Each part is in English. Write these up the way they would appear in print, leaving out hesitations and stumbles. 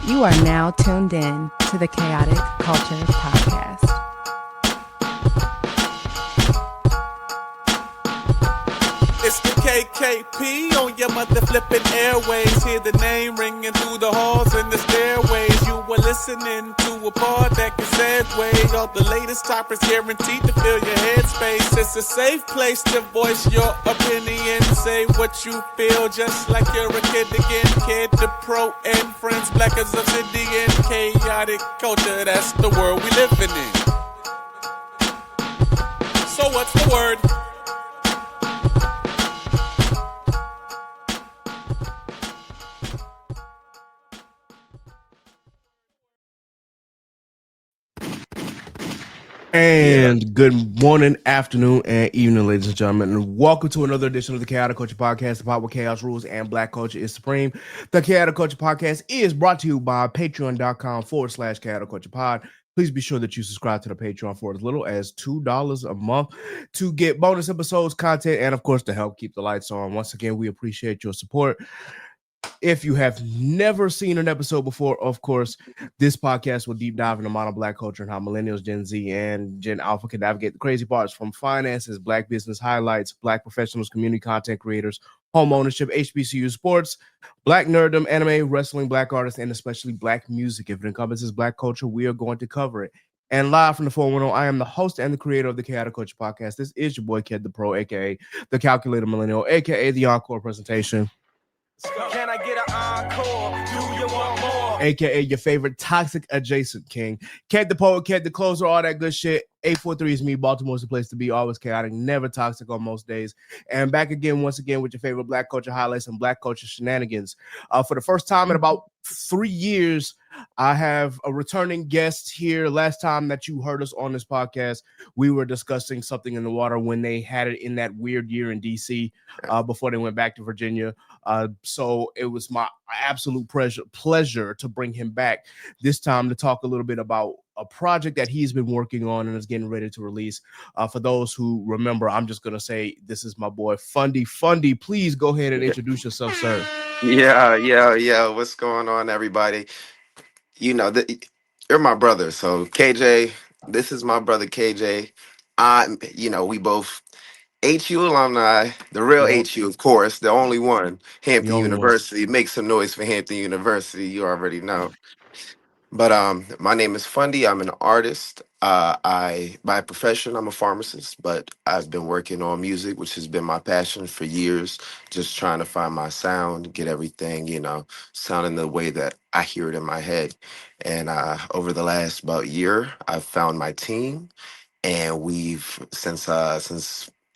You are now tuned in to the Chaotic Culture Podcast. It's the KKP on your mother flipping airways. Hear the name ringing through the halls and the stairways. You were listening to a pod that can segue. All the latest topics guaranteed to fill your headspace. It's a safe place to voice your opinion. Say what you feel just like you're a kid again. Kid to pro and friends, black as obsidian. Chaotic culture, that's the world we living in. So what's the word? And good morning, afternoon, and evening, ladies and gentlemen, and welcome to another edition of the Chaotic Culture Podcast, the part where chaos rules and black culture is supreme. The Chaotic Culture Podcast is brought to you by patreon.com/chaotic culture pod. Please be sure that you subscribe to the Patreon for as little as $2 a month to get bonus episodes, content, and of course, to help keep the lights on. Once again, we appreciate your support. If you have never seen an episode before, of course, this podcast will deep dive into modern black culture and how millennials, Gen Z, and Gen Alpha can navigate the crazy parts from finances, black business highlights, black professionals, community content creators, home ownership, HBCU sports, black nerddom, anime, wrestling, black artists, and especially black music. If it encompasses black culture, we are going to cover it. And live from the 410, I am the host and the creator of the Chaotic Culture Podcast. This is your boy, Ked the Pro, aka the Calculator Millennial, aka the Encore Presentation. Can I get an encore? Do you want more? AKA your favorite toxic adjacent king. Ked the poet, Ked the closer, all that good shit. 843 is me. Baltimore's the place to be. Always chaotic, never toxic on most days. And back again, once again, with your favorite black culture highlights and black culture shenanigans. For the first time in about 3 years, I have a returning guest here. Last time that you heard us on this podcast, we were discussing something in the water when they had it in that weird year in DC before they went back to Virginia. So it was my absolute pleasure to bring him back this time to talk a little bit about a project that he's been working on and is getting ready to release. For those who remember, I'm just going to say this is my boy F.U.N.D.Y. F.U.N.D.Y, please go ahead and introduce yourself, sir. Yeah. What's going on, everybody? You know, you're my brother. So, KJ, this is my brother, KJ. We both HU alumni, the real Yep. HU, of course, the only one, The Hampton only one. University. Make some noise for Hampton University. You already know. But my name is F.U.N.D.Y. I'm an artist. I by profession I'm a pharmacist, but I've been working on music, which has been my passion for years. Just trying to find my sound, get everything sounding the way that I hear it in my head. And over the last about year, I've found my team, and we've since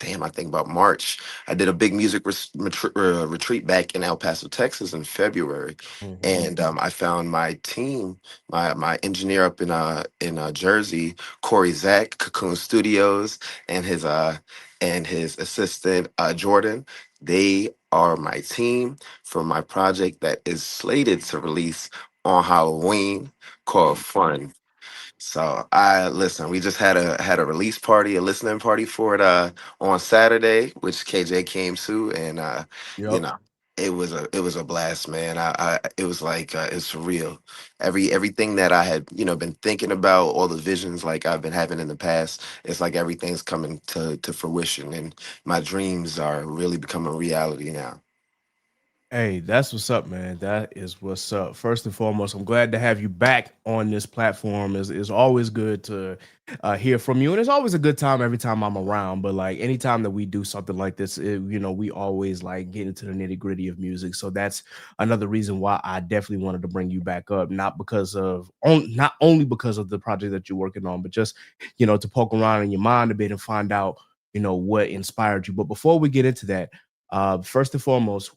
damn, I think about March, I did a big music retreat back in El Paso, Texas, in February, and I found my team, my engineer up in Jersey, Corey Zach, Cocoon Studios, and his assistant Jordan. They are my team for my project that is slated to release on Halloween, called Fun. So I listen. We just had a release party, a listening party for it on Saturday, which KJ came to, and you Yep. know it was a blast, man. It was like it's surreal. Everything that I had been thinking about, all the visions like I've been having in the past, it's like everything's coming to fruition, and my dreams are really becoming reality now. Hey, that's what's up, man. That is what's up. First and foremost, I'm glad to have you back on this platform. It's always good to hear from you, and it's always a good time every time I'm around. But like anytime that we do something like this, we always like get into the nitty gritty of music. So that's another reason why I definitely wanted to bring you back up, not only because of the project that you're working on, but just to poke around in your mind a bit and find out what inspired you. But before we get into that, first and foremost,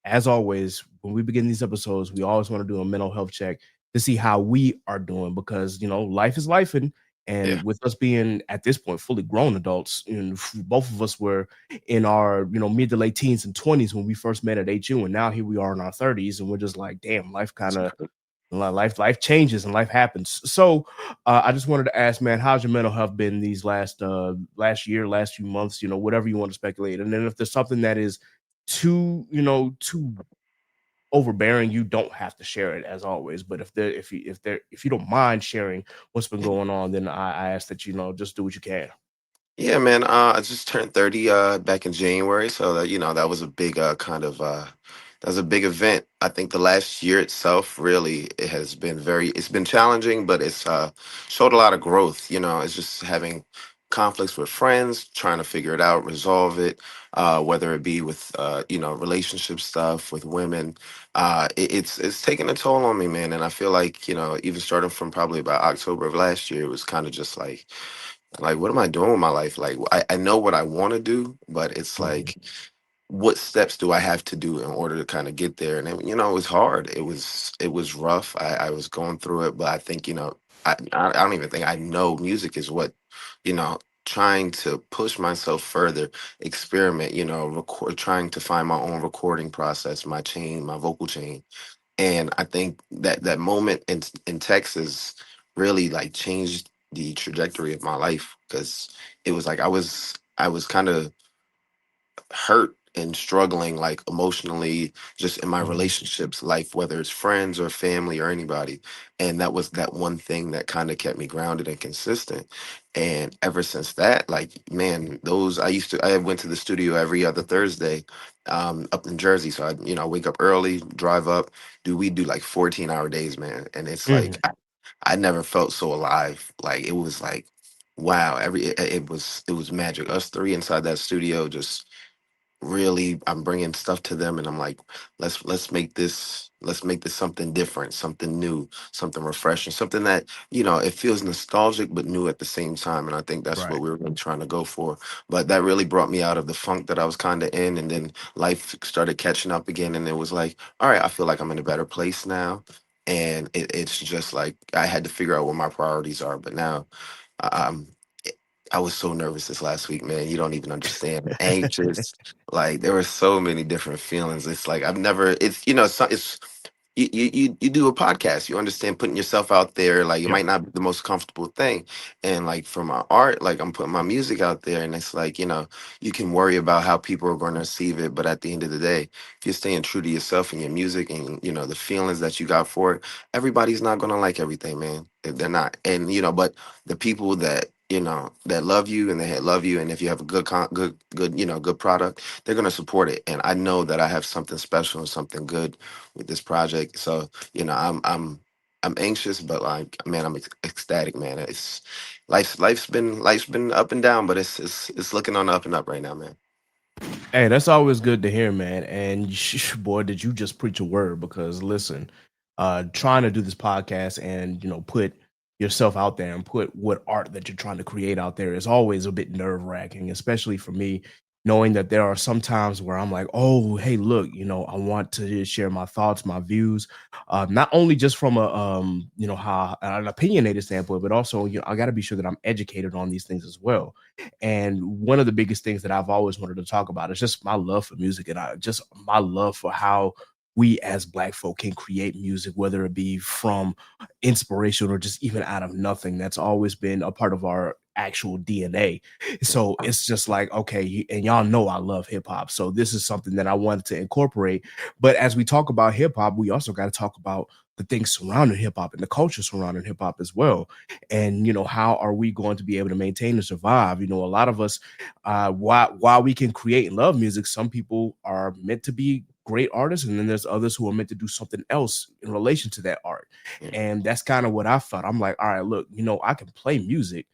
as always, when we begin these episodes, we always want to do a mental health check to see how we are doing because life is life, and Yeah. with us being at this point fully grown adults, and both of us were in our mid to late teens and 20s when we first met at HU, and now here we are in our 30s, and we're just like, damn, life changes and life happens. So I just wanted to ask, man, how's your mental health been these last year, last few months, whatever you want to speculate, and then if there's something that is too overbearing, you don't have to share it as always. But if you don't mind sharing what's been going on, then I ask that just do what you can. Yeah, man. I just turned 30 back in January, so that that was a big that was a big event. I think the last year itself really it has been it's been challenging, but it's showed a lot of growth. It's just having conflicts with friends, trying to figure it out, resolve it, whether it be with relationship stuff with women. It's taking a toll on me, man, and I feel like even starting from probably about October of last year, it was kind of just like, what am I doing with my life? Like, I know what I want to do, but it's Mhm. like, what steps do I have to do in order to kind of get there? And it was hard. It was rough. I was going through it, but I think I don't even think I know music is what you know trying to push myself further, experiment. Record, trying to find my own recording process, my vocal chain. And I think that moment in Texas really like changed the trajectory of my life, because it was like I was kind of hurt and struggling, like emotionally, just in my Mhm. relationships life, whether it's friends or family or anybody. And that was that one thing that kind of kept me grounded and consistent. And ever since that, like, man, those I went to the studio every other Thursday, up in Jersey. So I wake up early, drive up, we do like 14-hour days, man. And it's like Mhm. I never felt so alive. Like, it was like, wow, it was magic. Us three inside that studio, just really, I'm bringing stuff to them, and I'm like, let's make this something different, something new, something refreshing, something that it feels nostalgic but new at the same time. And I think that's what Right. we were really trying to go for. But that really brought me out of the funk that I was kind of in, and then life started catching up again, and it was like, all right, I feel like I'm in a better place now. And it's just like I had to figure out what my priorities are. But now, um I was so nervous this last week, man. You don't even understand. Anxious. Like, there were so many different feelings. It's like I've never. It's you do a podcast. You understand putting yourself out there. Like, it Yep. might not be the most comfortable thing. And like, for my art, like, I'm putting my music out there, and it's like you can worry about how people are going to receive it, but at the end of the day, if you're staying true to yourself and your music and the feelings that you got for it, everybody's not going to like everything, man. They're not. And but the people that love you, and they love you, and if you have a good product, they're going to support it. And I know that I have something special and something good with this project. So I'm anxious, but, like, man, I'm ecstatic, man. It's life's been up and down, but it's looking on the up and up right now, man. Hey, that's always good to hear, man. And boy, did you just preach a word? Because listen, trying to do this podcast and put yourself out there and put what art that you're trying to create out there is always a bit nerve wracking, especially for me, knowing that there are some times where I'm like, oh, hey, look, I want to share my thoughts, my views, not only just from a how an opinionated standpoint, but also I got to be sure that I'm educated on these things as well. And one of the biggest things that I've always wanted to talk about is just my love for music, and I just my love for how we as Black folk can create music, whether it be from inspiration or just even out of nothing. That's always been a part of our actual DNA. So it's just like, okay, and y'all know I love hip hop. So this is something that I wanted to incorporate. But as we talk about hip hop, we also got to talk about the things surrounding hip hop and the culture surrounding hip hop as well. And how are we going to be able to maintain and survive? A lot of us, while we can create and love music, some people are meant to be great artists, and then there's others who are meant to do something else in relation to that art. Yeah. And that's kind of what I felt. I'm like, all right, look, I can play music,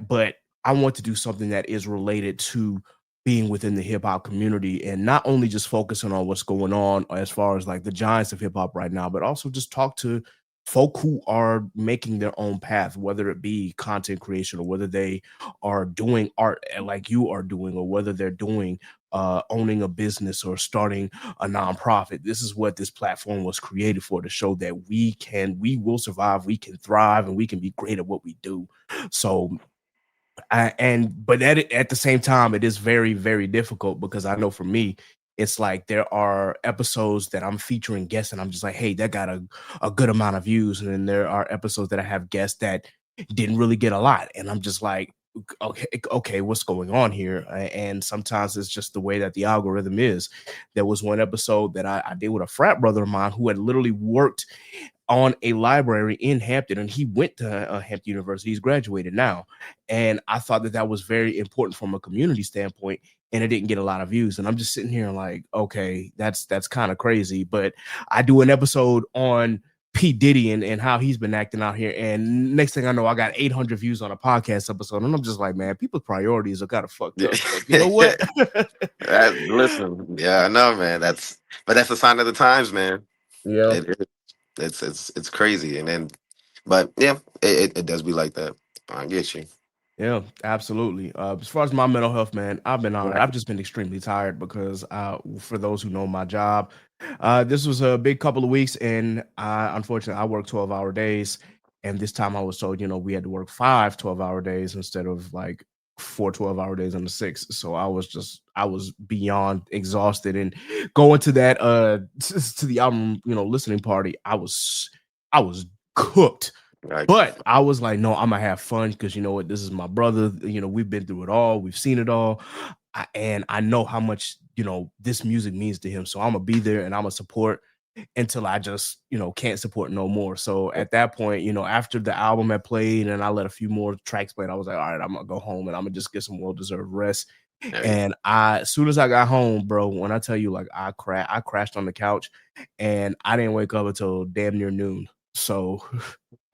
but I want to do something that is related to being within the hip hop community, and not only just focusing on what's going on as far as like the giants of hip hop right now, but also just talk to folk who are making their own path, whether it be content creation or whether they are doing art like you are doing, or whether they're doing owning a business or starting a nonprofit. This is what this platform was created for, to show that we will survive, we can thrive, and we can be great at what we do. So but at the same time, it is very, very difficult, because I know for me, it's like there are episodes that I'm featuring guests and I'm just like, hey, that got a good amount of views. And then there are episodes that I have guests that didn't really get a lot. And I'm just like, okay, what's going on here? And sometimes it's just the way that the algorithm is. There was one episode that I did with a frat brother of mine who had literally worked on a library in Hampton, and he went to Hampton University. He's graduated now, and I thought that that was very important from a community standpoint, and it didn't get a lot of views. And I'm just sitting here like, okay, that's kind of crazy. But I do an episode on P Diddy and how he's been acting out here, and next thing I know, I got 800 views on a podcast episode, and I'm just like, man, people's priorities are kind of fucked up. But you know what? Listen, yeah, I know, man. But that's a sign of the times, man. Yeah. It's crazy, and then, but yeah, it does be like that. I get you. Yeah, absolutely. As far as my mental health, man, I've been all right. Right. I've just been extremely tired because, for those who know my job, this was a big couple of weeks, and unfortunately, I work 12-hour days. And this time I was told, we had to work 5 12-hour days instead of like 4 12-hour days on the 6. So I was beyond exhausted. And going to that, to the album, listening party, I was cooked. Right. But I was like, no, I'm gonna have fun because you know what? This is my brother. We've been through it all. We've seen it all. And I know how much, this music means to him. So I'm gonna be there and I'm gonna support until I just, can't support no more. So at that point, after the album had played and I let a few more tracks play, I was like, all right, I'm gonna go home and I'm gonna just get some well-deserved rest. Right. And as soon as I got home, bro, when I tell you, like, I crashed on the couch and I didn't wake up until damn near noon. So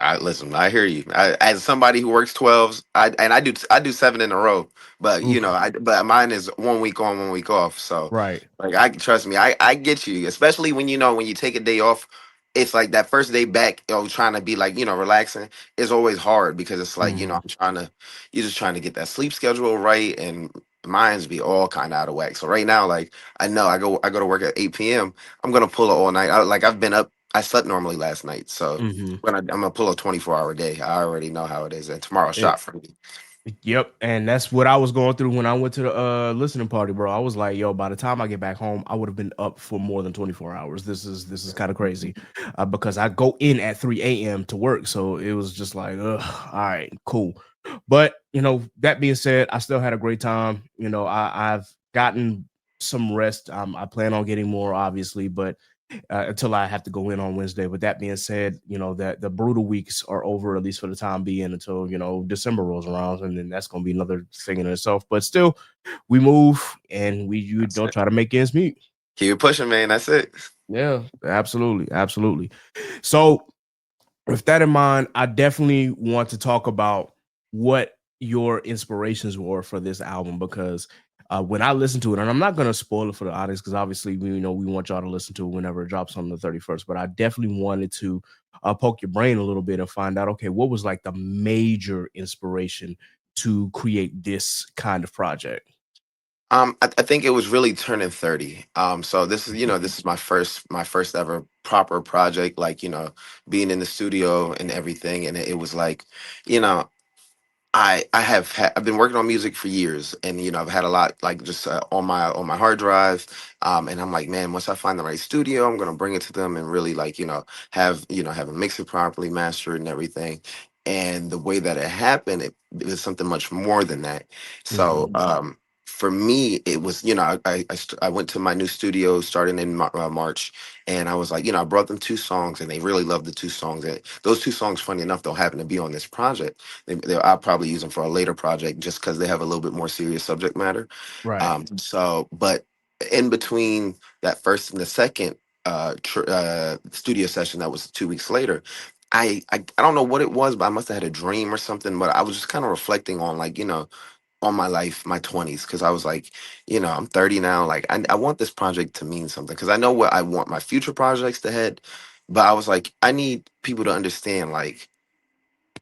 I listen. I hear you. As somebody who works 12s, I do 7 in a row. But oof, but mine is 1 week on, 1 week off. So right. like, I trust me. I get you. Especially when when you take a day off, it's like that first day back. Trying to be like relaxing is always hard because it's like Mhm. you're just trying to get that sleep schedule right, and mine's be all kind of out of whack. So right now, like I know I go to work at 8 p.m. I'm gonna pull it all night. I've been up. I slept normally last night, so Mhm. I'm gonna pull a 24-hour day. I already know how it is, and tomorrow's shot for me. Yep, and that's what I was going through when I went to the listening party, bro. I was like, yo, by the time I get back home, I would have been up for more than 24 hours. This is kind of crazy. Because I go in at 3 a.m. to work. So it was just like, ugh, all right, cool. But that being said, I still had a great time. I've gotten some rest. I plan on getting more, obviously, but until I have to go in on Wednesday. With that being said, that the brutal weeks are over, at least for the time being, until December rolls around, and then that's going to be another thing in itself. But still, we move and we you That's don't it. try to make ends meet. Keep it pushing, man. That's it. Yeah, absolutely, absolutely. So with that in mind, I definitely want to talk about what your inspirations were for this album because when I listened to it, and I'm not going to spoil it for the audience because obviously we want y'all to listen to it whenever it drops on the 31st, but I definitely wanted to poke your brain a little bit and find out, okay, what was like the major inspiration to create this kind of project? I think it was really turning 30. So this is my first ever proper project, like being in the studio and everything, and it was like, you know, I've been working on music for years, and I've had a lot like just on my hard drive, and I'm like, man, once I find the right studio, I'm gonna bring it to them and really like have a mix it properly, master it, and everything. And the way that it happened, it was something much more than that. So Mhm. for me, it was I went to my new studio starting in March, and I was like, I brought them 2 songs, and they really loved the 2 songs. And those 2 songs, funny enough, don't happen to be on this project. I'll probably use them for a later project just because they have a little bit more serious subject matter. Right. But in between that first and the second studio session, that was 2 weeks later. I don't know what it was, but I must have had a dream or something. But I was just kind of reflecting on like on my life, my 20s, because I was like, I'm 30 now. Like I want this project to mean something because I know what I want my future projects to head. But I was like, I need people to understand like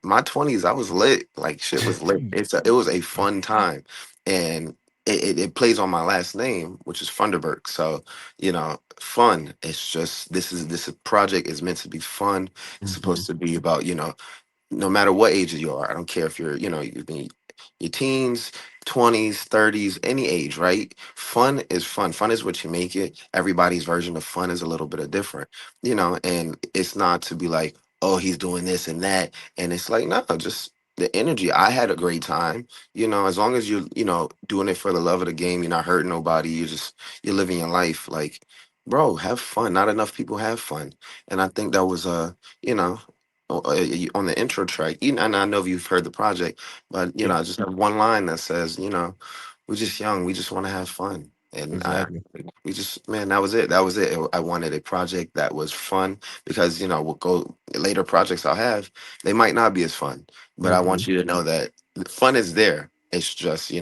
my 20s, I was lit. Like shit was lit. It was a fun time. And it plays on my last name, which is Funderburg. So, fun. It's just this project is meant to be fun. It's Mhm. supposed to be about, no matter what age you are. I don't care if you're in your teens, 20s, 30s, any age, right? Fun is fun. Fun is what you make it. Everybody's version of fun is a little bit of different, and it's not to be like, oh, he's doing this and that. And it's like, no, just the energy. I had a great time. As long as you're doing it for the love of the game, you're not hurting nobody. You're living your life. Like, bro, have fun. Not enough people have fun, and I think that was you know. On the intro track, and I know if you've heard the project, but Yeah, I just have one line that says, we're just young, we just want to have fun, and exactly. we just, man, that was it. That was it. I wanted a project that was fun because we'll go later projects I'll have. They might not be as fun, but I Hmm. want you to know that the fun is there. It's just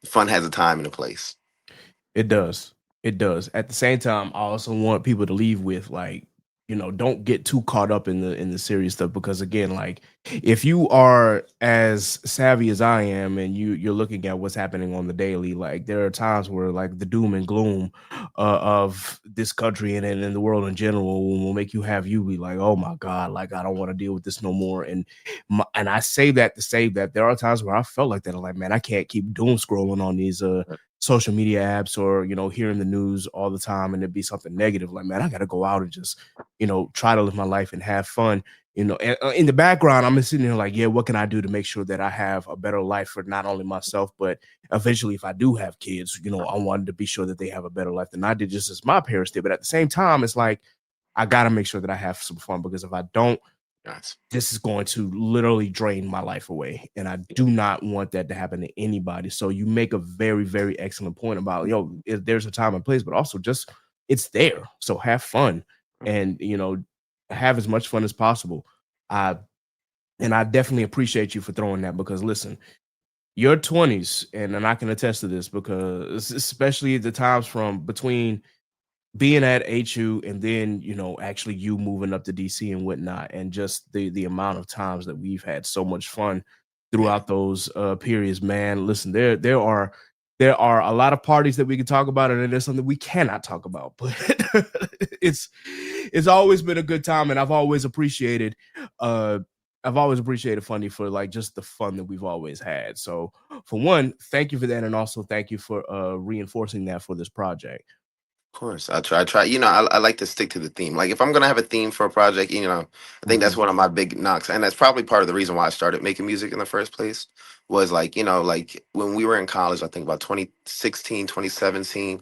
fun has a time and a place. It does. It does. At the same time, I also want people to leave with like, don't get too caught up in the serious stuff because again, like if you are as savvy as I am and you're looking at what's happening on the daily, like there are times where like the doom and gloom of this country and in the world in general will make you be like, oh my God, like I don't want to deal with this no more. And I say that to say that there are times where I felt like that. I'm like, man, I can't keep doom scrolling on these social media apps or hearing the news all the time and it'd be something negative. Like, man, I gotta go out and just try to live my life and have fun. And, in the background I'm sitting there like, yeah, what can I do to make sure that I have a better life for not only myself but eventually if I do have kids, I wanted to be sure that they have a better life than I did, just as my parents did. But at the same time it's like I gotta make sure that I have some fun because if I don't, Yes. this is going to literally drain my life away. And I do not want that to happen to anybody. So you make a very, very excellent point about, there's a time and place, but also just it's there. So have fun and, have as much fun as possible. I and I definitely appreciate you for throwing that because listen, your 20s, and I can attest to this because especially the times from between being at HU and then actually you moving up to DC and whatnot, and just the amount of times that we've had so much fun Yeah. throughout those periods, man. Listen, there are a lot of parties that we can talk about, and then there's something we cannot talk about, but it's it's always been a good time, and uh I've always appreciated Funny for like just the fun that we've always had. So for one, thank you for that, and also thank you for reinforcing that for this project. Of course, I try. I try. I like to stick to the theme. Like if I'm gonna have a theme for a project, I think that's Mhm. one of my big knocks, and that's probably part of the reason why I started making music in the first place. Was like like when we were in college, I think about 2016, 2017.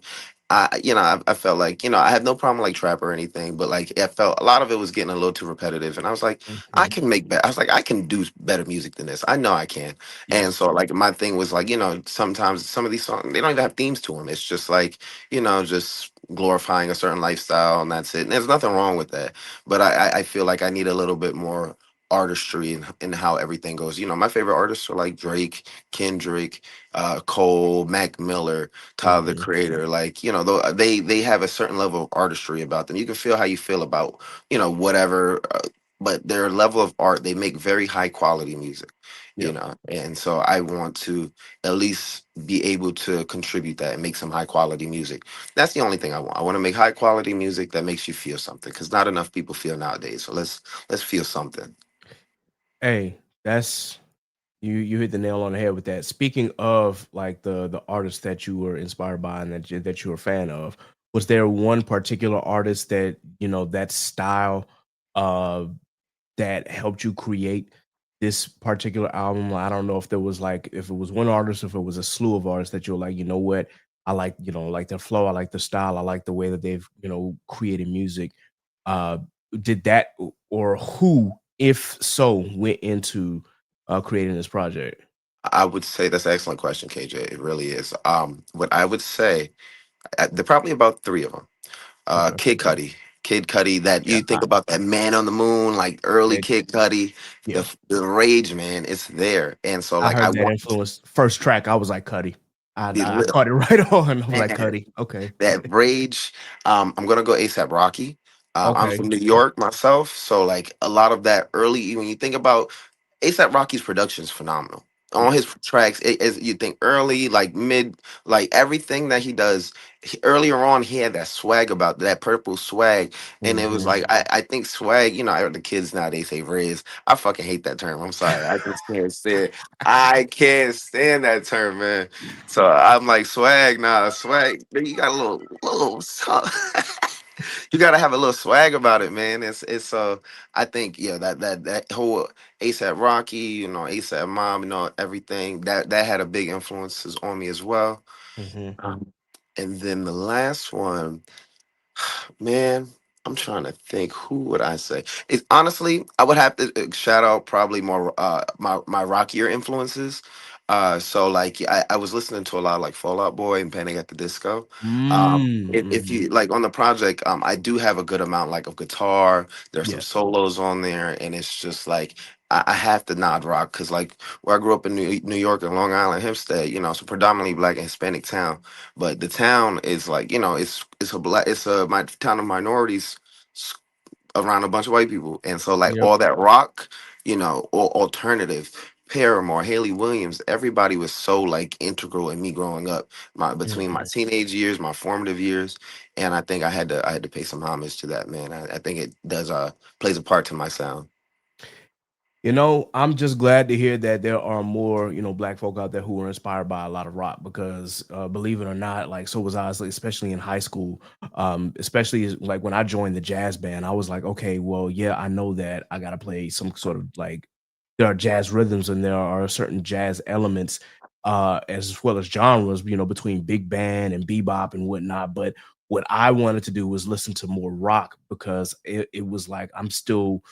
I felt like I had no problem like trap or anything, but like I felt a lot of it was getting a little too repetitive, and I was like, I Mhm. can make better. I was like, I can do better music than this. I know I can. And Yes. so like my thing was like sometimes some of these songs they don't even have themes to them. It's just like just glorifying a certain lifestyle and that's it. And there's nothing wrong with that. But I feel like I need a little bit more artistry in how everything goes. My favorite artists are like Drake, Kendrick, Cole, Mac Miller, Tyler the Mhm. Creator. Like, they have a certain level of artistry about them. You can feel how you feel about, whatever. But their level of art, they make very high quality music, Yeah. and so I want to at least be able to contribute that and make some high quality music. That's the only thing I want. I want to make high quality music that makes you feel something because not enough people feel nowadays. So let's feel something. Hey, that's you hit the nail on the head with that. Speaking of like the artists that you were inspired by and that you were a fan of, was there one particular artist that that style uh that helped you create this particular album? I don't know if there was like if it was one artist, if it was a slew of artists that you're like, you know what, I like like their flow, I like the style, I like the way that they've created music. Uh, did that or who, if so, went into creating this project? I would say that's an excellent question, KJ. It really is. What I would say, there are probably about three of them. Okay, Kid Cudi, that yeah, you think about that Man on the Moon, like early that, Kid Cudi, yeah, the rage, man, it's there. And so I like I heard that want influence. First track, I was like Cuddy. the I caught it right on. I was like man, Cuddy. Okay, that rage. I'm gonna go ASAP Rocky. I'm okay, from New York myself, so like a lot of that early. When you think about ASAP Rocky's production is phenomenal. On yeah. his tracks, as you think early, like mid, like everything that he does. Earlier on, he had that swag about that purple swag, and it was Mhm. like I think swag. I heard the kids nowadays say "riz." I fucking hate that term. I'm sorry, I just can't stand it. I can't stand that term, man. So I'm like swag, nah, swag. Then you got a little something. You gotta have a little swag about it, man. It's I think yeah that whole ASAP Rocky, ASAP Mom, everything that had a big influences on me as well. Hmm. And then the last one. Man, I'm trying to think. Who would I say? It's honestly, I would have to shout out probably more my rockier influences. So like I was listening to a lot of like Fallout Boy and Panic at the Disco. If Mm-hmm. you like on the project, I do have a good amount like of guitar. There's some Yeah. solos on there, and it's just like I have to nod rock because like where I grew up in New York and Long Island, Hempstead, it's a predominantly black and Hispanic town, but the town is like it's a black it's a my town of minorities s- around a bunch of white people, and so like Yep. all that rock, or alternative. Paramore, Haley Williams, everybody was so like integral in me growing up, between my Hmm. teenage years, my formative years, and I think I had to pay some homage to that, man. I think it does plays a part to my sound. I'm just glad to hear that there are more, black folk out there who are inspired by a lot of rock because, believe it or not, like, so was I, especially in high school. Especially like when I joined the jazz band, I was like, okay, well, yeah, I know that I got to play some sort of like, there are jazz rhythms and there are certain jazz elements, as well as genres, between big band and bebop and whatnot. But what I wanted to do was listen to more rock because it was like I'm still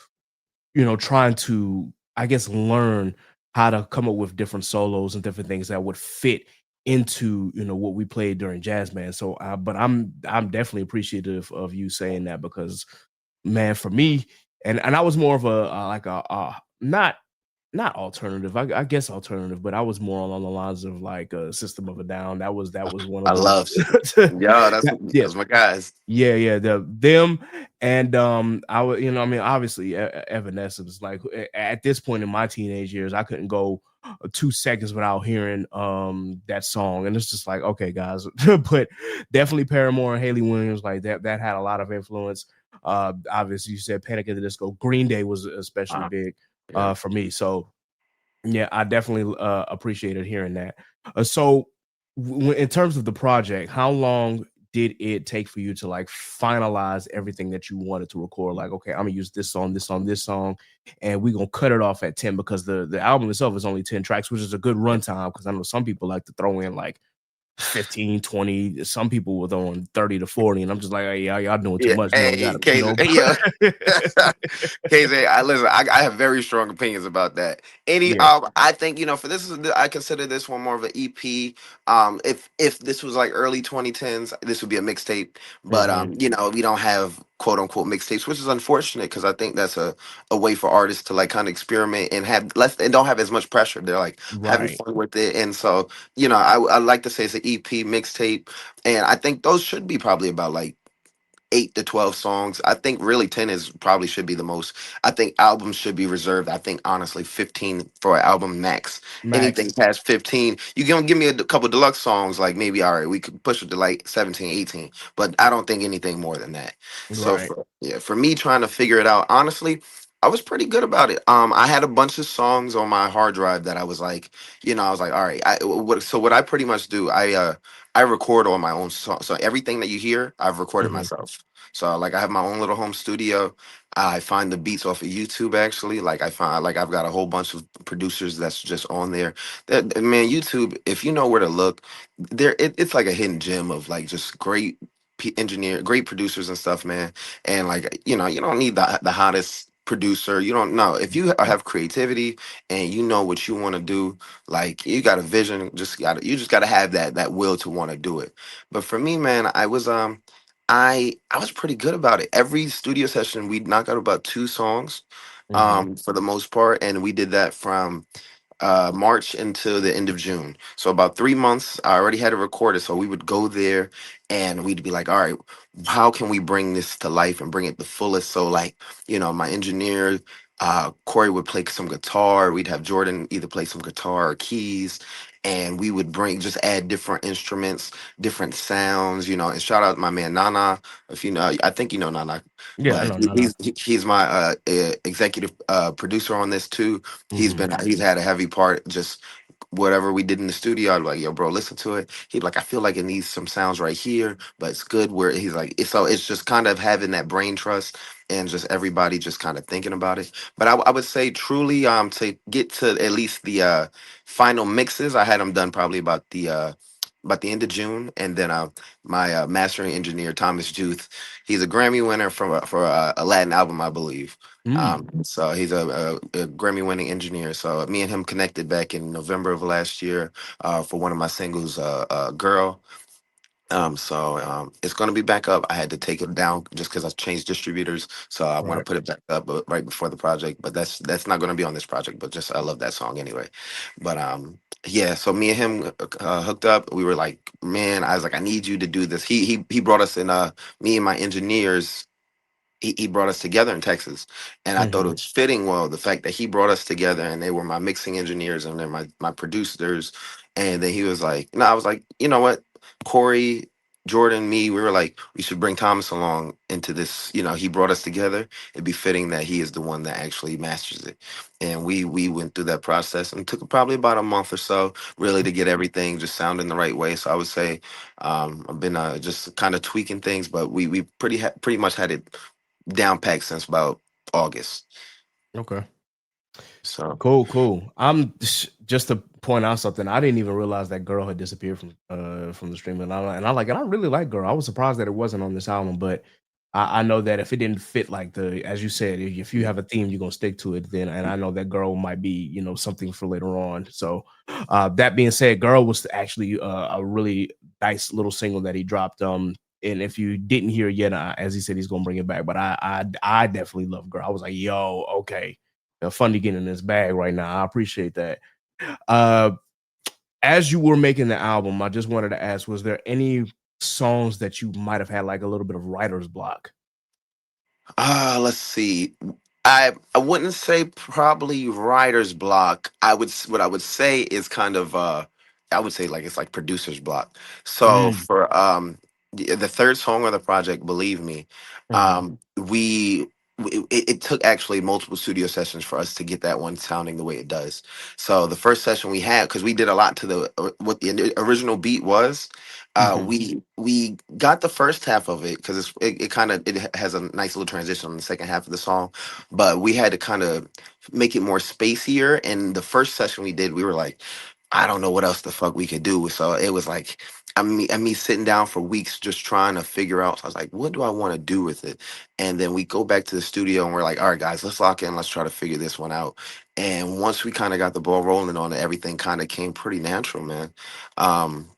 trying to, I guess, learn how to come up with different solos and different things that would fit into, what we played during jazz band. So, but I'm definitely appreciative of you saying that because, man, for me, and I was more of a like a not alternative. I guess alternative, but I was more along the lines of like a System of a Down. That was one I of the love, yeah, that's yeah, my guys. yeah, them and I would, I mean, obviously Evanescence. Like at this point in my teenage years, I couldn't go 2 seconds without hearing that song, and it's just like, okay, guys, but definitely Paramore and Haley Williams, like that had a lot of influence. Obviously, you said Panic at the Disco. Green Day was especially Uh, big yeah. for me, so yeah, I definitely appreciated hearing that. So, in terms of the project, how long did it take for you to like finalize everything that you wanted to record? Like, okay, I'm gonna use this song, and we're gonna cut it off at 10 because the album itself is only 10 tracks, which is a good runtime. Because I know some people like to throw in like 15, 20. Some people were throwing 30 to 40, and I'm just like, hey, y'all doing too Yeah, much, man. We hey, got KZ, hey, yeah. KZ, I listen. I have very strong opinions about that. yeah. I think for this I consider this one more of an EP. If this was like early 2010s, this would be a mixtape. But Hmm. we don't have quote unquote mixtapes, which is unfortunate because I think that's a way for artists to like kind of experiment and have less and don't have as much pressure. They're like having Right. fun with it, and so I like to say it's an EP mixtape, and I think those should be probably about like 8 to 12 songs. I think really 10 is probably should be the most. I think albums should be reserved. I think honestly 15 for an album max. Anything Max. past 15, you can give me a couple deluxe songs, like maybe all right, we could push it to like 17, 18. But I don't think anything more than that. So Right. for me trying to figure it out, honestly, I was pretty good about it. I had a bunch of songs on my hard drive that I was like, I was like, all right. So what I pretty much do, I record on my own song. So everything that you hear, I've recorded Hmm. myself. So like I have my own little home studio. I find the beats off of YouTube actually. Like I find like I've got a whole bunch of producers that's just on there. That man, YouTube, if you know where to look, it's like a hidden gem of like just great great producers and stuff, man. And like you don't need the hottest producer. You don't know if you have creativity and you know what you want to do. Like you got a vision, you just gotta have that will to want to do it. But for me, man, I was pretty good about it. Every studio session, we'd knock out about 2 songs, Hmm. for the most part, and we did that from March until the end of June. So about 3 months, I already had it recorded. So we would go there and we'd be like, all right, how can we bring this to life and bring it the fullest? So like, my engineer, Corey would play some guitar. We'd have Jordan either play some guitar or keys. And we would just add different instruments, different sounds, and shout out my man Nana. If you know, I think you know Nana, Yeah, I but know. No, no. he's my executive producer on this too. Hmm. He's had a heavy part just whatever we did in the studio, I'd be like, yo, bro, listen to it. He'd like, I feel like it needs some sounds right here, but it's good where he's like, so it's just kind of having that brain trust and just everybody just kind of thinking about it. But I would say truly, to get to at least the final mixes, I had them done probably about the end of June, and then my mastering engineer Thomas Juth, he's a Grammy winner for a Latin album, I believe. Mm. So he's a Grammy winning engineer. So me and him connected back in November of last year for one of my singles, "Girl." It's going to be back up. I had to take it down just because I changed distributors, so I want to Right. put it back up right before the project. But that's not going to be on this project. But just I love that song anyway. But yeah. So me and him hooked up. We were like, man, I was like, I need you to do this. He brought us in. Me and my engineers, he brought us together in Texas, and I thought it Hmm. was fitting. Well, the fact that he brought us together, and they were my mixing engineers, and they're my producers, and then he was like, "No," I was like, "You know what, Corey, Jordan, me, we were like, we should bring Thomas along into this. You know, he brought us together. It'd be fitting that he is the one that actually masters it." And we went through that process, and it took probably about a month or so, really, to get everything just sounding the right way. So I would say, I've been just kind of tweaking things, but we pretty much had it down packed since about August. Okay. So Cool, cool. I'm just to point out something. I didn't even realize that girl had disappeared from the stream, and I really like girl. I was surprised that it wasn't on this album, but I know that if it didn't fit like the as you said, if you have a theme, you're gonna stick to it. Then, and I know that girl might be something for later on. So that being said, girl was actually a really nice little single that he dropped. And if you didn't hear it yet, as he said, he's gonna bring it back. But I definitely love girl. I was like, yo, okay. Fundy getting in his bag right now. I appreciate that. Uh, as you were making the album, I just wanted to ask: was there any songs that you might have had like a little bit of writer's block? let's see. I wouldn't say probably writer's block. What I would say is kind of I would say like it's like producer's block. So Mm, for the third song of the project, Believe Me, mhm, it took actually multiple studio sessions for us to get that one sounding the way it does. So the first session we had, because we did a lot to the what the original beat was, mhm, we got the first half of it because it kind of it has a nice little transition on the second half of the song, but we had to kind of make it more spacier. And the first session we did, we were like, I don't know what else the fuck we could do. So it was like, me sitting down for weeks just trying to figure out. So I was like, what do I want to do with it? And then we go back to the studio and we're like, all right, guys, let's lock in. Let's try to figure this one out. And once we kind of got the ball rolling on it, everything kind of came pretty natural, man. Um,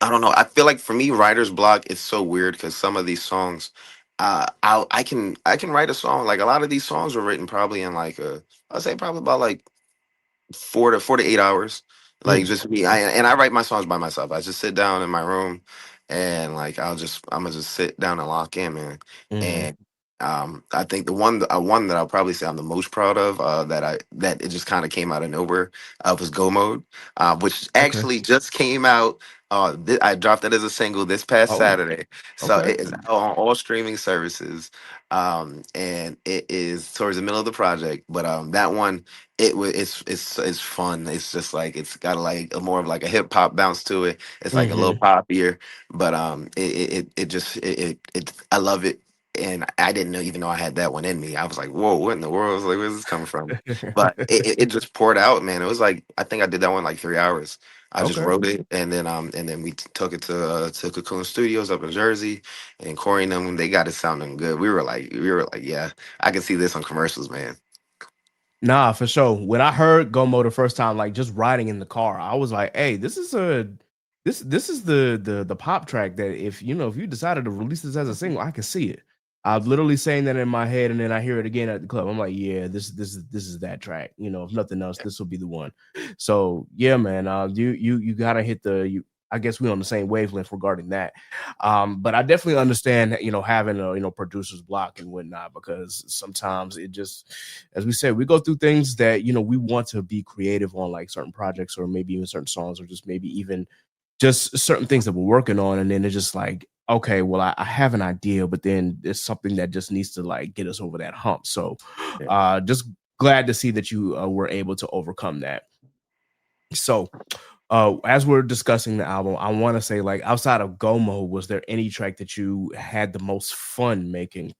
I don't know. I feel like for me, writer's block is so weird because some of these songs, I can write a song. Like a lot of these songs were written probably in like I'd say probably about like 4 to 8 hours. Like mm, just me, I write my songs by myself. I just sit down in my room and like I'm gonna just sit down and lock in, man. mhm. And I think the one that I'll probably say I'm the most proud of that it just kind of came out of nowhere was Go Mode, which Okay. actually just came out. I dropped it as a single this past Oh, Saturday, so okay. it is out on all streaming services. And it is towards the middle of the project, but that one it's fun. It's just like it's got like a more of like a hip hop bounce to it. It's like a little Mhm. poppier, but it just it I love it. And I didn't even know I had that one in me. I was like, whoa, what in the world? I was like, where's this coming from? But it just poured out, man. It was like I think I did that one like 3 hours. I just Okay. wrote it, and then we took it to Cocoon Studios up in Jersey, and Corey and them, they got it sounding good. We were like, yeah, I can see this on commercials, man. Nah, for sure. When I heard Gomo the first time, like just riding in the car, I was like, "Hey, this is the pop track that if you decided to release this as a single, I can see it." I'm literally saying that in my head, and then I hear it again at the club. I'm like, "Yeah, this is that track." If nothing else, this will be the one. So yeah, man, you gotta hit the you. I guess we're on the same wavelength regarding that. But I definitely understand, having a producer's block and whatnot, because sometimes it just, as we said, we go through things that we want to be creative on, like certain projects or maybe even certain songs, or just maybe even just certain things that we're working on, and then it's just like, okay, well, I have an idea, but then there's something that just needs to like get us over that hump. So just glad to see that you were able to overcome that. So, as we're discussing the album, I want to say, like, outside of Go Mode, was there any track that you had the most fun making,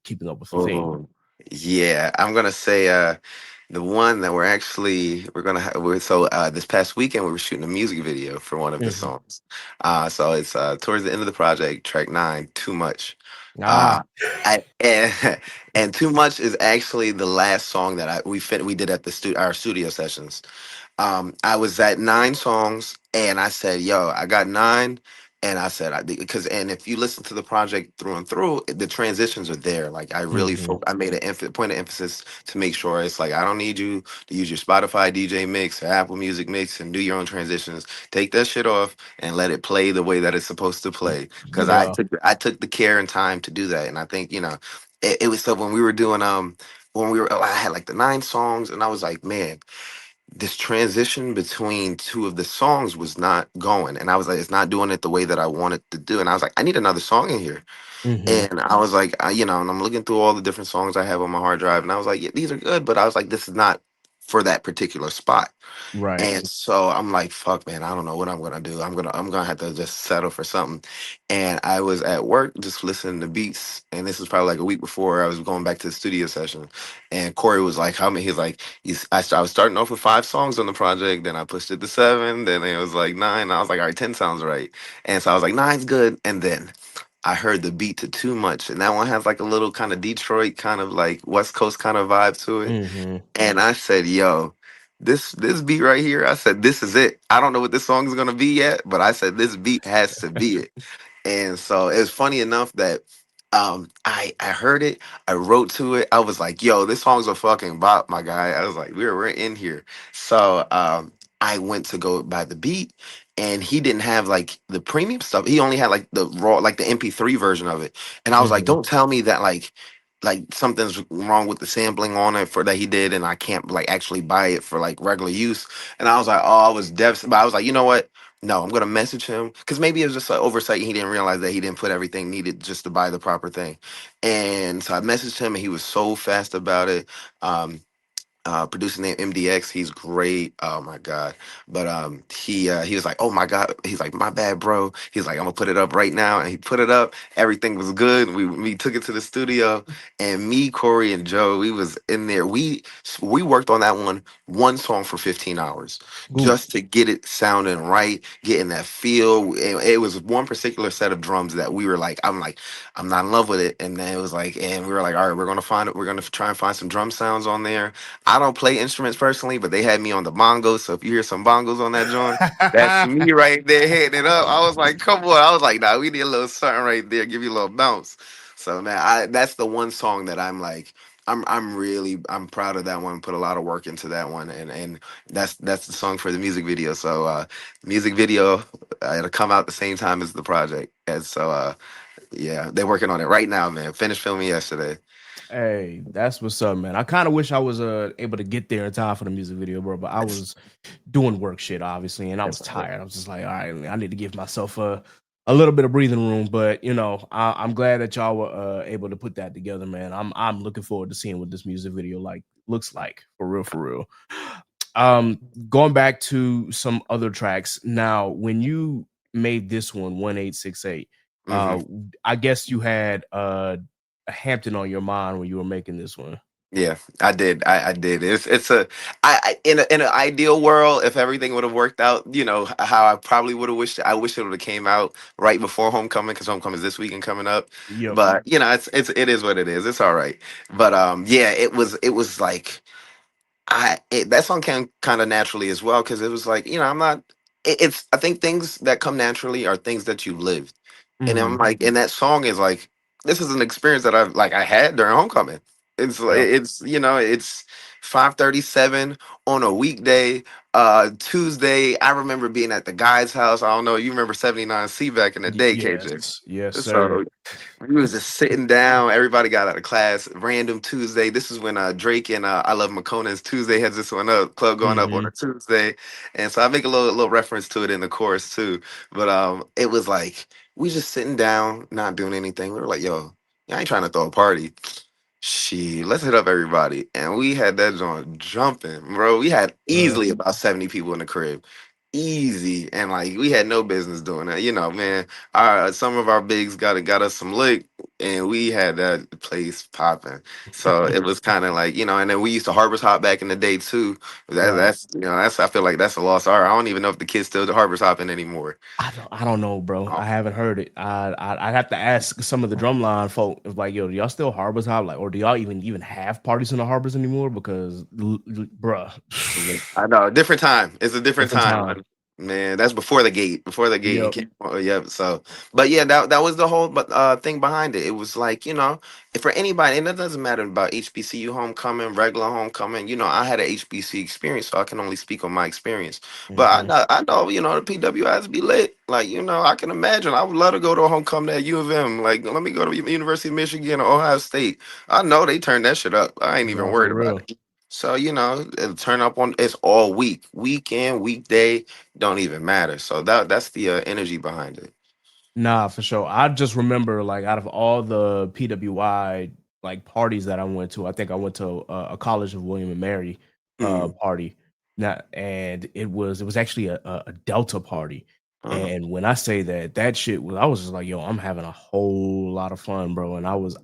keeping up with the theme? Oh, yeah. I'm gonna say the one that we're gonna have. This past weekend we were shooting a music video for one of the Mhm. songs. So it's towards the end of the project, track 9, Too Much. Ah. And, and Too Much is actually the last song that we did at our studio sessions. I was at 9 songs, and I said, "Yo, I got 9." And I said, because and if you listen to the project through and through, the transitions are there. Like I really, Mhm. I made an point of emphasis to make sure it's like I don't need you to use your Spotify DJ mix or Apple Music mix and do your own transitions. Take that shit off and let it play the way that it's supposed to play. Because Yeah. I took the care and time to do that, and I think it was so when we were doing I had like the 9 songs, and I was like, man, this transition between two of the songs was not going, and I was like, it's not doing it the way that I wanted to do, and I was like, I need another song in here. Mhm. And I was like, and I'm looking through all the different songs I have on my hard drive, and I was like, yeah, these are good, but I was like, this is not for that particular spot. Right. And so I'm like, fuck, man, I don't know what I'm gonna do. I'm gonna have to just settle for something. And I was at work just listening to beats, and this was probably like a week before I was going back to the studio session. And Corey was like, "How many?" He's like, I was starting off with 5 songs on the project, then I pushed it to 7, then it was like 9. I was like, all right, 10 sounds right. And so I was like, nine's good. And then I heard the beat to Too Much, and that one has like a little kind of Detroit, kind of like West Coast kind of vibe to it. Mhm. And I said, "Yo, this beat right here." I said, "This is it." I don't know what this song is gonna be yet, but I said this beat has to be it. And so it's funny enough that I heard it, I wrote to it. I was like, "Yo, this song's a fucking bop, my guy." I was like, "We're in here." So I went to go buy the beat, and he didn't have like the premium stuff. He only had like the raw, like the MP3 version of it. And I was like, Mhm. "Don't tell me that like something's wrong with the sampling on it for that he did, and I can't like actually buy it for like regular use." And I was like, "Oh, I was devastated." But I was like, you know what? No, I'm gonna message him because maybe it was just an oversight. And he didn't realize that he didn't put everything needed just to buy the proper thing. And so I messaged him, and he was so fast about it. Um, Producer named MDX. He's great. Oh my god! But he was like, oh my god. He's like, my bad, bro. He's like, I'm gonna put it up right now, and he put it up. Everything was good. We took it to the studio, and me, Corey, and Joe, we was in there. We worked on that one song for 15 hours Ooh. just to get it sounding right, getting that feel. It was one particular set of drums that we were like, I'm not in love with it, and then it was like, and we were like, all right, we're gonna find it. We're gonna try and find some drum sounds on there. I don't play instruments personally, but they had me on the bongos. So if you hear some bongos on that joint, that's me right there hitting it up. I was like, come on. I was like, nah, we need a little something right there, give you a little bounce. So man, that's the one song that I'm like, I'm proud of that one. Put a lot of work into that one, and that's the song for the music video. So music video, it'll come out the same time as the project. And so yeah, they're working on it right now, man. Finished filming yesterday. Hey, that's what's up, man. I kind of wish I was able to get there in time for the music video, bro. But I was doing work shit, obviously, and I was tired. I was just like, all right, I need to give myself a little bit of breathing room. But I'm glad that y'all were able to put that together, man. I'm looking forward to seeing what this music video looks like for real, for real. Um, Going back to some other tracks now, when you made this one 1868, hmm I guess you had Hampton on your mind when you were making this one. Yeah, I did. I did. It's a in an ideal world, if everything would have worked out, how I probably would have wished. I wish it would have came out right before homecoming because homecoming is this weekend coming up. Yep. But it is what it is. It's all right. But yeah, it was like that song came kind of naturally as well because it was like I'm not. It's I think things that come naturally are things that you lived. And I'm Hmm. like, and that song is like, this is an experience that I had during homecoming. Yep. It's 5:37 on a weekday, Tuesday. I remember being at the guy's house. I don't know, you remember 79C back in the day, KJ. Yes. Yes, sir. So we was just sitting down. Everybody got out of class. Random Tuesday. This is when Drake and I Love Makona's Tuesday has this one up club going up on Hmm. a Tuesday, and so I make a little reference to it in the chorus too. But it was like we just sitting down, not doing anything. We were like, "Yo, I ain't trying to throw a party." She let's hit up everybody, and we had that joint jumping, bro. We had Uh, easily about 70 people in the crib, easy, and like we had no business doing that. You know, man. Our some of our bigs got us some lick, and we had that place popping. So it was kind of like, and then we used to harbors hop back in the day too. right. That's I feel like that's a lost art. I don't even know if the kids still harbors hopping anymore. I don't know, bro. I haven't heard it. I'd have to ask some of the drumline folk if like, yo, do y'all still harbors hop, like, or do y'all even have parties in the harbors anymore? Because, bruh, I know, different time. It's a different different time. time. Man, that's before the gate. Before the gate and Yep. came. Oh, yep. So, but yeah, that was the whole thing behind it. It was like, if for anybody, and it doesn't matter about HBCU homecoming, regular homecoming. I had an HBC experience, so I can only speak on my experience. But Hmm. I know, the PWIs be lit. Like, I can imagine. I would love to go to a homecoming at U of M. Like, let me go to University of Michigan or Ohio State. I know they turned that shit up. I ain't even No, for worried about real. it. So, it'll turn up on it's all week, weekend, weekday, don't even matter. So that's the energy behind it. Nah, for sure. I just remember, like, out of all the PWI like parties that I went to, I think I went to a College of William and Mary Mm, party. Not, and it was actually a Delta party. uh-huh. And when I say that shit was, I was just like, yo, I'm having a whole lot of fun, bro. And I was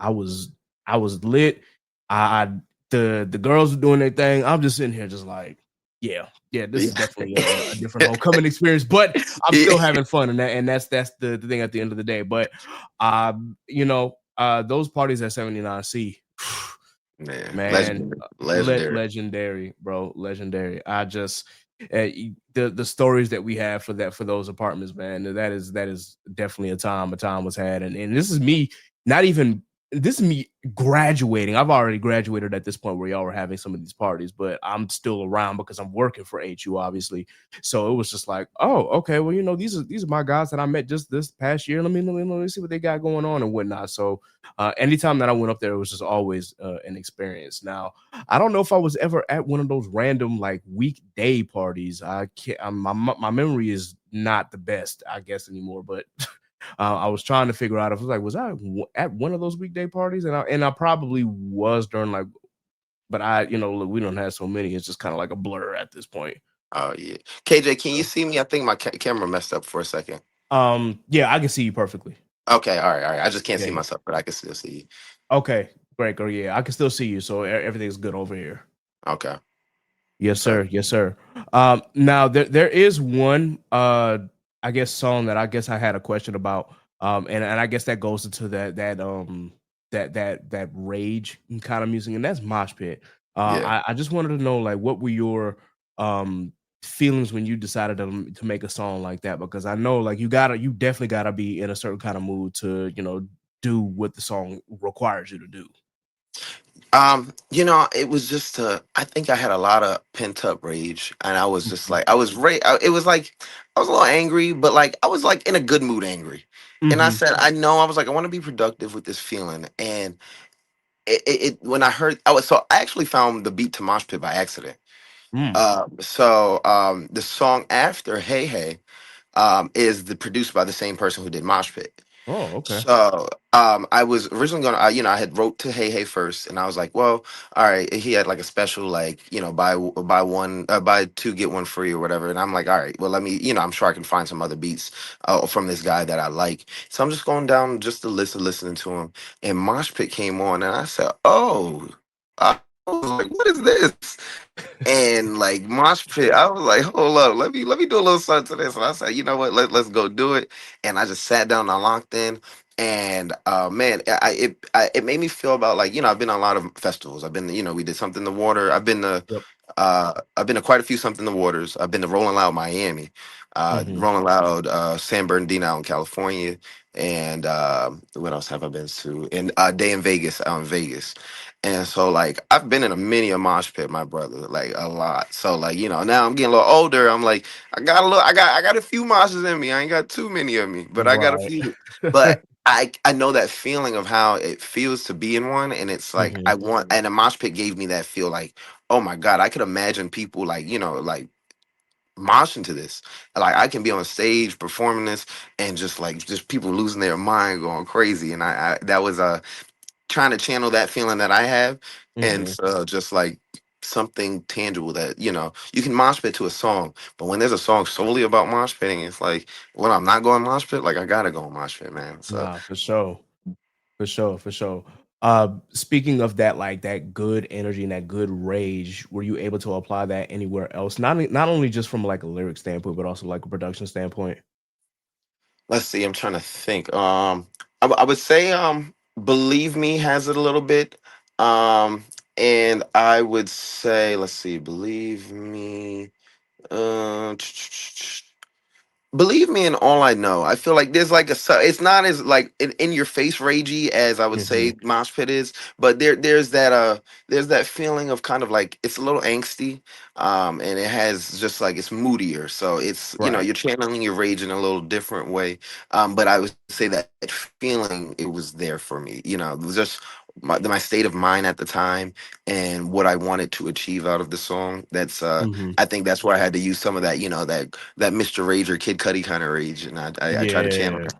lit. I the girls were doing their thing. I'm just sitting here, just like, yeah, this is definitely a different homecoming experience. But I'm Yeah. still having fun, and that's the thing at the end of the day. But those parties at 79C, Man, man, legendary, legendary. legendary, bro, legendary. I just the stories that we have for those apartments, man, that is definitely a time was had, and this is me, not even this is me graduating. I've already graduated at this point where y'all were having some of these parties, but I'm still around because I'm working for HU, obviously. So it was just like, oh, okay, well, these are my guys that I met just this past year. Let me see what they got going on and whatnot. So anytime that I went up there, it was just always an experience. Now, I don't know if I was ever at one of those random like weekday parties. I can't. My memory is not the best, I guess, anymore. But I was trying to figure out if it was like, was I at one of those weekday parties? And I probably was during like, but look, we don't have so many. It's just kind of like a blur at this point. Oh yeah. KJ, can you see me? I think my camera messed up for a second. Yeah, I can see you perfectly. Okay, all right. I just can't Yeah, see yeah. myself, but I can still see you. Okay, great, girl. Yeah, I can still see you, so everything's good over here. Okay. Yes, Okay. sir. Yes, sir. Now there is one I guess song that I guess I had a question about. And I guess that goes into that rage kind of music, and that's mosh pit. Yeah. I just wanted to know, like, what were your feelings when you decided to make a song like that? Because I know, like, you definitely gotta be in a certain kind of mood to do what the song requires you to do. It was just I think I had a lot of pent up rage, and I was just Mhm. like, it was like I was a little angry, but like I was like in a good mood angry. And I Mhm. said, I know, I was like, I want to be productive with this feeling. And when I heard, I actually found the beat to Mosh Pit by accident. Mm. The song after Hey Hey is produced by the same person who did Mosh Pit. Oh, okay. So I was originally gonna, I had wrote to Hey Hey first, and I was like, well, all right. He had like a special, like, buy two get one free or whatever, and I'm like, all right, well, let me, I'm sure I can find some other beats from this guy that I like. So I'm just going down just the list of listening to him, and Mosh Pit came on, and I said, oh. I was like, what is this? And like mosh pit, I was like, hold up, let me do a little something to this. And I said, you know what, let's go do it. And I just sat down, I locked in, and man, it made me feel about like, I've been on a lot of festivals. I've been, we did something in the water. Yep. I've been to quite a few something in the waters. I've been to Rolling Loud Miami, Mhm. Rolling Loud San Bernardino out in California, and what else have I been to? And Day in Vegas out in Vegas. And so like I've been in a mini a mosh pit, my brother, like a lot. So like, now I'm getting a little older. I'm like, I got a few moshes in me. I ain't got too many of me, but I got a Right. few. But I know that feeling of how it feels to be in one. And it's like I Mhm. want, and a mosh pit gave me that feel like, oh my God, I could imagine people like, like moshing to this. Like I can be on stage performing this and just like just people losing their mind going crazy. And I that was trying to channel that feeling that I have, and Hmm. so just like something tangible that you can mosh pit to a song, but when there's a song solely about mosh pitting, it's like when I'm not going mosh pit, like I gotta go mosh pit, man. So Nah, for sure. For sure, for sure. Speaking of that, like that good energy and that good rage, were you able to apply that anywhere else? Not only just from like a lyric standpoint, but also like a production standpoint. let's see, I'm trying to think. I would say Believe Me has it a little bit. And I would say, let's see, Believe Me. Uh, Believe Me in All I Know. I feel like there's like it's not as like in your face ragey as I would Hmm. say Mosh Pit is, but there's that feeling of kind of like it's a little angsty, and it has just like it's moodier. So it's Right. you're channeling your rage in a little different way. But I would say that feeling, it was there for me. It was just my state of mind at the time and what I wanted to achieve out of the song. Hmm. I think that's where I had to use some of that, that Mr. Rage or Kid Cudi kind of rage, and I try to channel Yeah. that.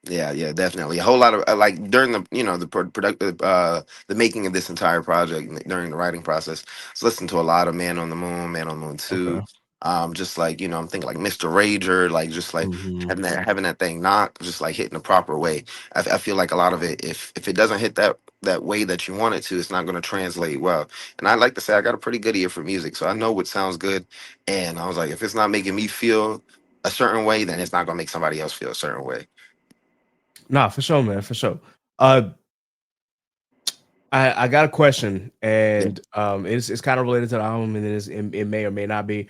Yeah, yeah, definitely. A whole lot of like during the the productive the making of this entire project during the writing process. I was listening to a lot of Man on the Moon, Man on the Moon Okay. Two. Just like I'm thinking like Mr. Rager, like just like Hmm. having that thing knock, just like hitting the proper way. I feel like a lot of it, if it doesn't hit that way that you want it to, it's not going to translate well. And I like to say I got a pretty good ear for music, so I know what sounds good. And I was like, if it's not making me feel a certain way, then it's not going to make somebody else feel a certain way. Nah, for sure, man, for sure. Uh, I got a question, Yeah. and it's kind of related to the album, and it may or may not be.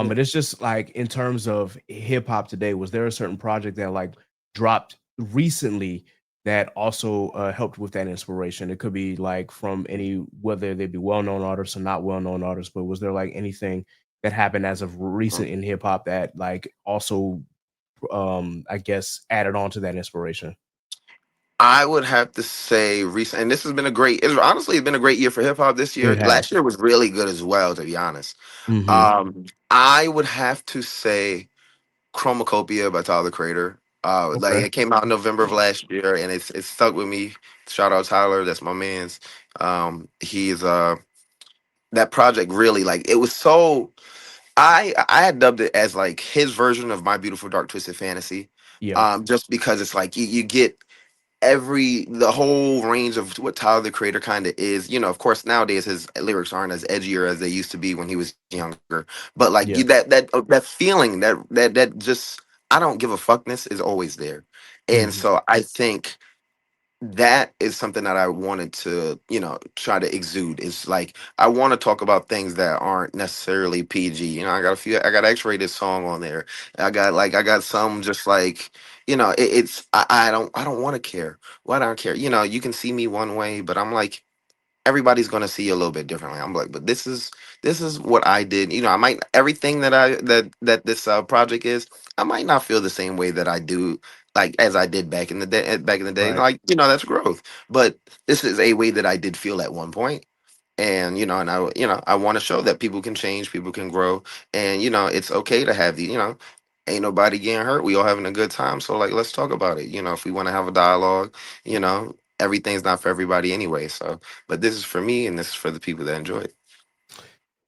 But it's just like in terms of hip hop today, was there a certain project that like dropped recently that also helped with that inspiration? It could be like from any, whether they be well known artists or not well known artists, but was there like anything that happened as of recent in hip hop that like also I guess added on to that inspiration? I would have to say recent, and this has been it's been a great year for hip hop this year. It has. Last year was really good as well, to be honest. Hmm. I would have to say Chromacopia by Tyler the Creator. Like Okay. it came out in November of last year, and it's stuck with me. Shout out Tyler, that's my man's. He's That project really, like, it was so. I had dubbed it as like his version of My Beautiful Dark Twisted Fantasy, Yeah. just because it's like you get the whole range of what Tyler the Creator kind of is. Of course, nowadays his lyrics aren't as edgier as they used to be when he was younger. But like Yeah. that feeling, that just I don't give a fuckness is always there. And Mhm. so I think that is something that I wanted to, try to exude. It's like I want to talk about things that aren't necessarily PG. I got X-rated song on there. I got some just like, I don't want to care. Why don't I care? You can see me one way, but I'm like everybody's going to see you a little bit differently. I'm like, but this is what I did. I might everything that this project is. I might not feel the same way that I do, like as I did back in the day. Back in the day, Right. like that's growth. But this is a way that I did feel at one point, and I want to show that people can change, people can grow, and it's okay to have the. Ain't nobody getting hurt. We all having a good time. So like, let's talk about it. If we want to have a dialogue, everything's not for everybody anyway. So but this is for me, and this is for the people that enjoy it.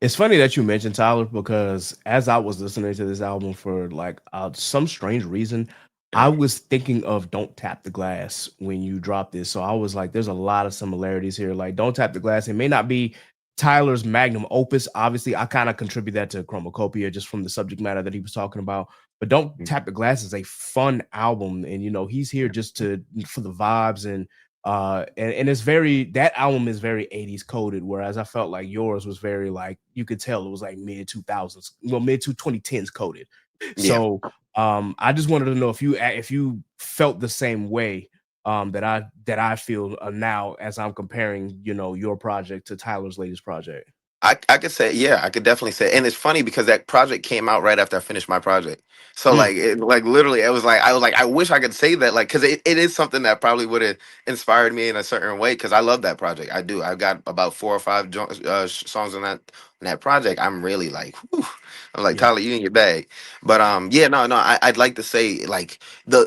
It's funny that you mentioned Tyler because as I was listening to this album for like some strange reason, I was thinking of Don't Tap the Glass when you dropped this. So I was like, there's a lot of similarities here. Like, Don't Tap the Glass. It may not be Tyler's magnum opus. Obviously, I kind of contribute that to Chromacopia just from the subject matter that he was talking about. But Don't Tap the Glass is a fun album. And, he's here just for the vibes and it's very, that album is very 80s coded, whereas I felt like yours was very like you could tell it was like mid 2000s, well, mid to 2010s coded. Yeah, So I just wanted to know if you felt the same way that I feel now as I'm comparing, your project to Tyler's latest project. I could say, yeah, I could definitely say, and it's funny because that project came out right after I finished my project. So Mm, like literally, it was like I was like, I wish I could say that, like, because it is something that probably would have inspired me in a certain way. Because I love that project, I do. I've got about 4 or 5 songs on that project, I'm really like, whew, I'm like, Yeah. Tyler, you in your bag. But yeah, no, I'd like to say like the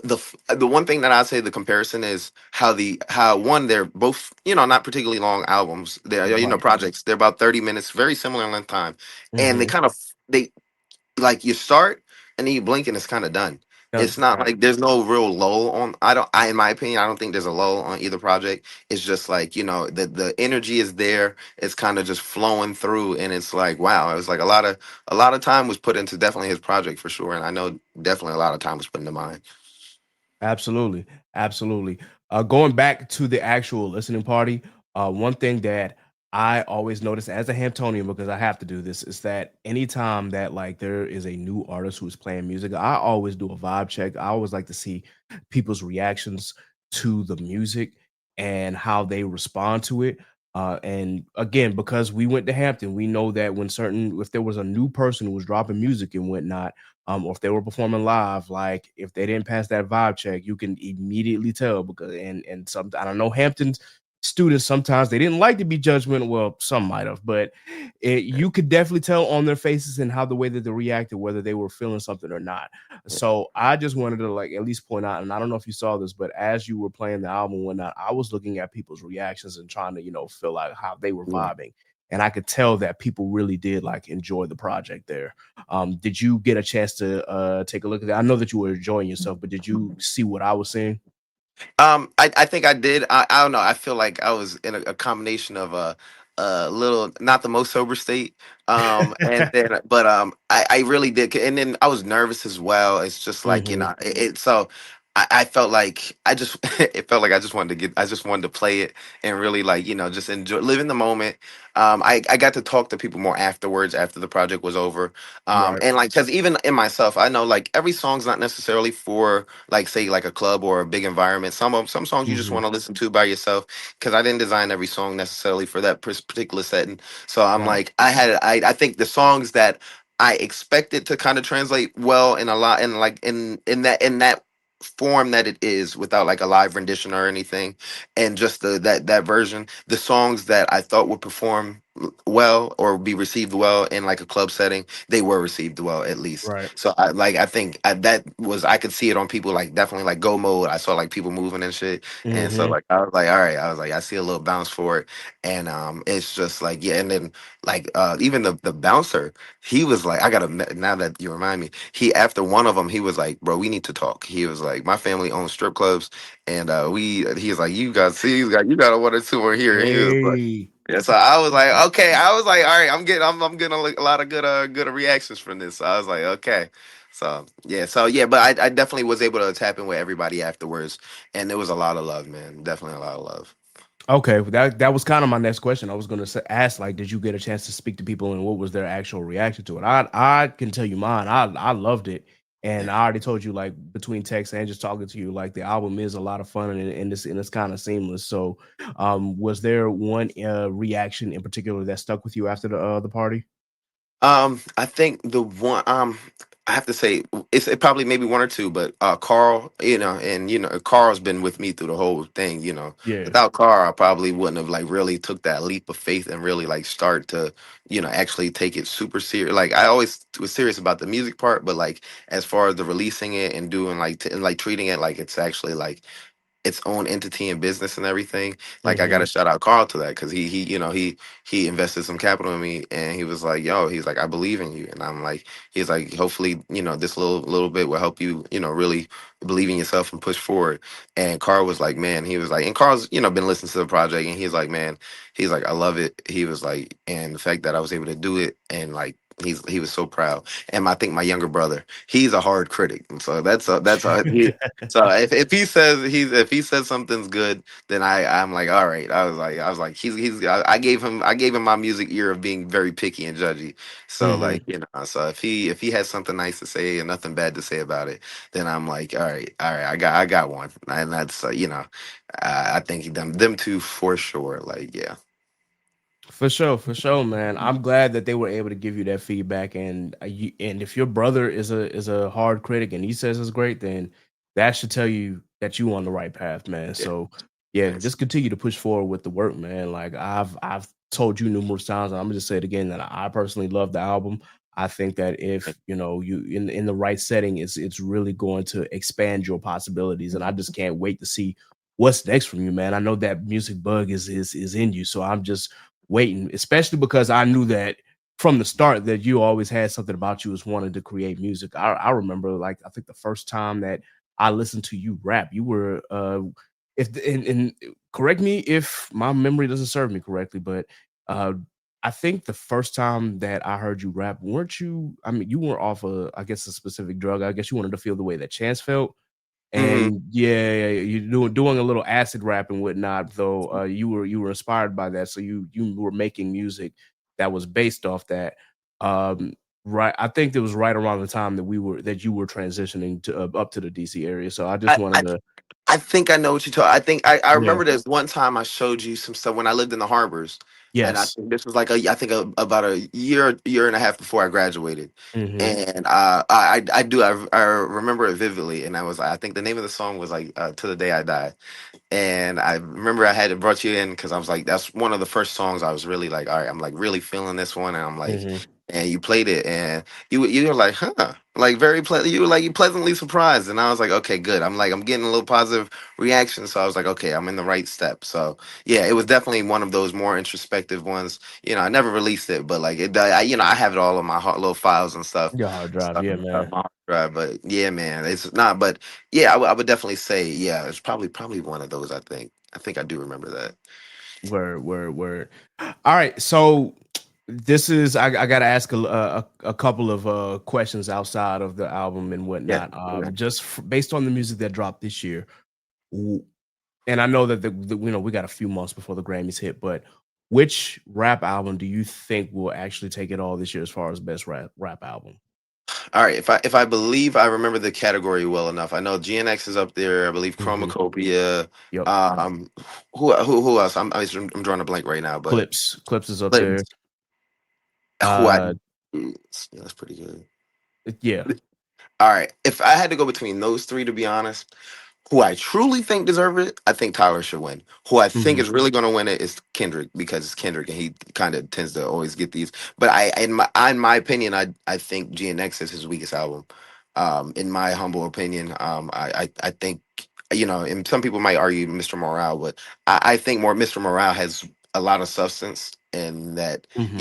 one thing that I say the comparison is how one, they're both, not particularly long albums. They're, Right. projects. They're about 30 minutes, very similar in length time, and they Hmm. kind of they like you start and then you blink and it's kind of done. Done. It's not Right. like there's no real lull on. I in my opinion, I don't think there's a lull on either project. It's just like, the energy is there. It's kind of just flowing through, and it's like, wow. It was like a lot of time was put into definitely his project for sure, and I know definitely a lot of time was put into mine. Absolutely, absolutely. Going back to the actual listening party, one thing that I always notice as a Hamptonian, because I have to do this, is that anytime that like there is a new artist who's playing music, I always do a vibe check. I always like to see people's reactions to the music and how they respond to it. And again, because we went to Hampton, we know that if there was a new person who was dropping music and whatnot, or if they were performing live, like if they didn't pass that vibe check, you can immediately tell. Because and some, I don't know, Hampton's students, sometimes they didn't like to be judgmental. Well, some might have, but you could definitely tell on their faces and how the way that they reacted, whether they were feeling something or not. So I just wanted to like at least point out, and I don't know if you saw this, but as you were playing the album and whatnot, I was looking at people's reactions and trying to, feel like how they were Yeah. vibing. And I could tell that people really did like enjoy the project there. Did you get a chance to take a look at that? I know that you were enjoying yourself, but did you see what I was seeing? I think I did. I don't know. I feel like I was in a combination of a little, not the most sober state. And then, but I really did, and then I was nervous as well. It's just like, Hmm. so I felt like I just it felt like I just wanted to play it and really like, just enjoy, live in the moment. I got to talk to people more afterwards after the project was over. Right. And like, because even in myself, I know like every song's not necessarily for like, say, like a club or a big environment. Some songs you just Hmm. want to listen to by yourself, because I didn't design every song necessarily for that particular setting. So I'm Right. like, I think the songs that I expected to kind of translate well in a lot, and like in that form that it is, without like a live rendition or anything, and just that version, the songs that I thought would perform well or be received well in like a club setting, they were received well, at least. Right. So I think that was, I could see it on people, like definitely like go mode. I saw like people moving and shit, and so Hmm. like I was like, all right, I was like, I see a little bounce for it, and it's just like, yeah. And then like even the bouncer, he was like, I gotta, now that you remind me, he, after one of them, he was like, bro, we need to talk. He was like, my family owns strip clubs, and he was like, you got, see, you got a one or two more here, and he was like. Hey. Yeah, so I was like, okay. I was like, all right, I'm getting a lot of good reactions from this. So I was like, okay. So yeah, but I definitely was able to tap in with everybody afterwards, and there was a lot of love, man. Definitely a lot of love. Okay, that was kind of my next question. I was going to ask, like, did you get a chance to speak to people and what was their actual reaction to it? I can tell you mine. I loved it, and Yeah. I already told you, like, between text and just talking to you, like the album is a lot of fun and it's kind of seamless. So, was there one reaction in particular that stuck with you after the party? I think the one, I have to say, it probably maybe one or two, but Carl, and Carl's been with me through the whole thing. Yeah. Without Carl, I probably wouldn't have like really took that leap of faith and really like start to, actually take it super serious. Like I always was serious about the music part, but like as far as the releasing it and doing like and like treating it like it's actually like its own entity and business and everything. Like I got to Hmm. shout out Carl to that, because he invested some capital in me, and he was like, yo, he's like, I believe in you, and I'm like, he's like, hopefully, this little bit will help you, really believe in yourself and push forward. And Carl was like, man, he was like, and Carl's been listening to the project, and he's like, man, he's like, I love it. He was like, and the fact that I was able to do it, and like. He was so proud, and I think my younger brother, he's a hard critic, and so that's so if he says something's good, then I'm like, all right. I was like I gave him my music ear of being very picky and judgy. So Hmm. like, so if he has something nice to say and nothing bad to say about it, then I'm like, all right, I got one, and that's I think them two for sure. Like, yeah. For sure, man. I'm glad that they were able to give you that feedback, and if your brother is a hard critic and he says it's great, then that should tell you that you on the right path, man. Yeah. So Yeah, Thanks. just continue to push forward with the work, man. Like I've told you numerous times, and I'm gonna just say it again that I personally love the album. I think that if you know you in the right setting, it's really going to expand your possibilities, and I just can't wait to see what's next from you, man. I know that music bug is in you, so I'm just waiting, especially because I knew that from the start that you always had something about you as wanting to create music. I remember like I think the first time that I listened to you rap, you were if and correct me if my memory doesn't serve me correctly, but uh I think the first time that I heard you rap, weren't you? I mean, you were off a, I guess, a specific drug. I guess you wanted to feel the way that Chance felt, Hmm. and yeah, you doing a little acid rap and whatnot. Though you were inspired by that, so you were making music that was based off that. Um, right, I think it was right around the time that you were transitioning to up to the DC area. So I just I, wanted I to, I think I know what you're talking. I think I yeah, remember this one time I showed you some stuff when I lived in the harbors, and I yes. think this was like I think about a year and a half before I graduated, Mhm, and I remember it vividly, and I think the name of the song was like "To the Day I Die." And I remember I had brought you in because I was like, that's one of the first songs I was really like, all right, I'm like really feeling this one, and I'm like, mhm. and you played it, and you were like, huh, like very you were like you pleasantly surprised, and I was like, okay, good. I'm like I'm getting a little positive reaction, so I was like, okay, I'm in the right step. So yeah, it was definitely one of those more introspective ones. You know, I never released it, but like I have it all on my little files and stuff. Your hard drive, So, yeah, man. my hard drive, but yeah, man, it's not. But yeah, I would definitely say, yeah, it's probably one of those. I think I do remember that. Word. All right, so this is I gotta ask a couple of questions outside of the album and Yeah. whatnot. Yeah. Just based on the music that dropped this year, w- and I know that you know we got a few months before the Grammys hit, but which rap album do you think will actually take it all this year as far as best rap album? All right. If I believe I remember the category well enough, I know GNX is up there. I believe Hmm. Chromacopia. Yep, Um, who else? I'm drawing a blank right now, but Clips is up but there. who I Uh, yeah, that's pretty good. yeah. All right. If I had to go between those three, to be honest, who I truly think deserve it, I think Tyler should win. Who I think Hmm. is really going to win it is Kendrick because it's Kendrick and he kind of tends to always get these. But in my opinion, I think GNX is his weakest album. In my humble opinion, I think and some people might argue Mr. Morale, but I think more Mr. Morale has a lot of substance and that Hmm.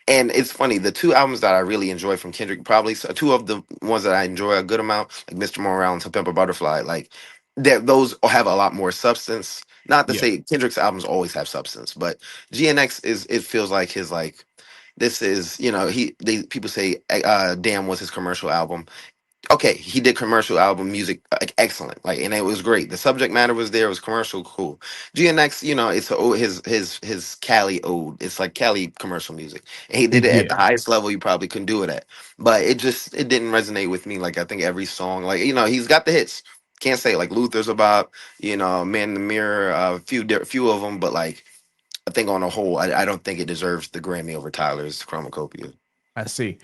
and it's funny, the two albums that I really enjoy from Kendrick, probably two of the ones that I enjoy a good amount, like Mr. Morale and To Pimp a Butterfly, like those have a lot more substance. Not to Yeah, say Kendrick's albums always have substance, but GNX is it feels like his like this is people say Damn was his commercial album. Okay, he did commercial album music like excellent, like, and it was great. The subject matter was there, it was commercial, cool. GNX, it's his Cali ode. It's like Cali commercial music, and he did it at the yeah. highest level you probably couldn't do it at. But it didn't resonate with me. Like I think every song, like he's got the hits. Can't say like Luther's about Man in the Mirror, few of them, but like I think on a whole, I don't think it deserves the Grammy over Tyler's Chromacopia. I see.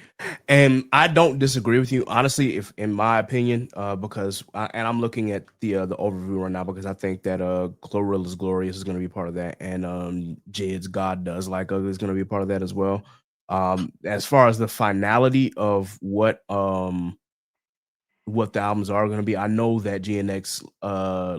And I don't disagree with you, honestly, if in my opinion, because and I'm looking at the overview right now because I think that Glorilla's Glorious is going to be part of that, and Jid's God Does Like Ugly is going to be part of that as well. As far as the finality of what the albums are going to be. I know that GNX,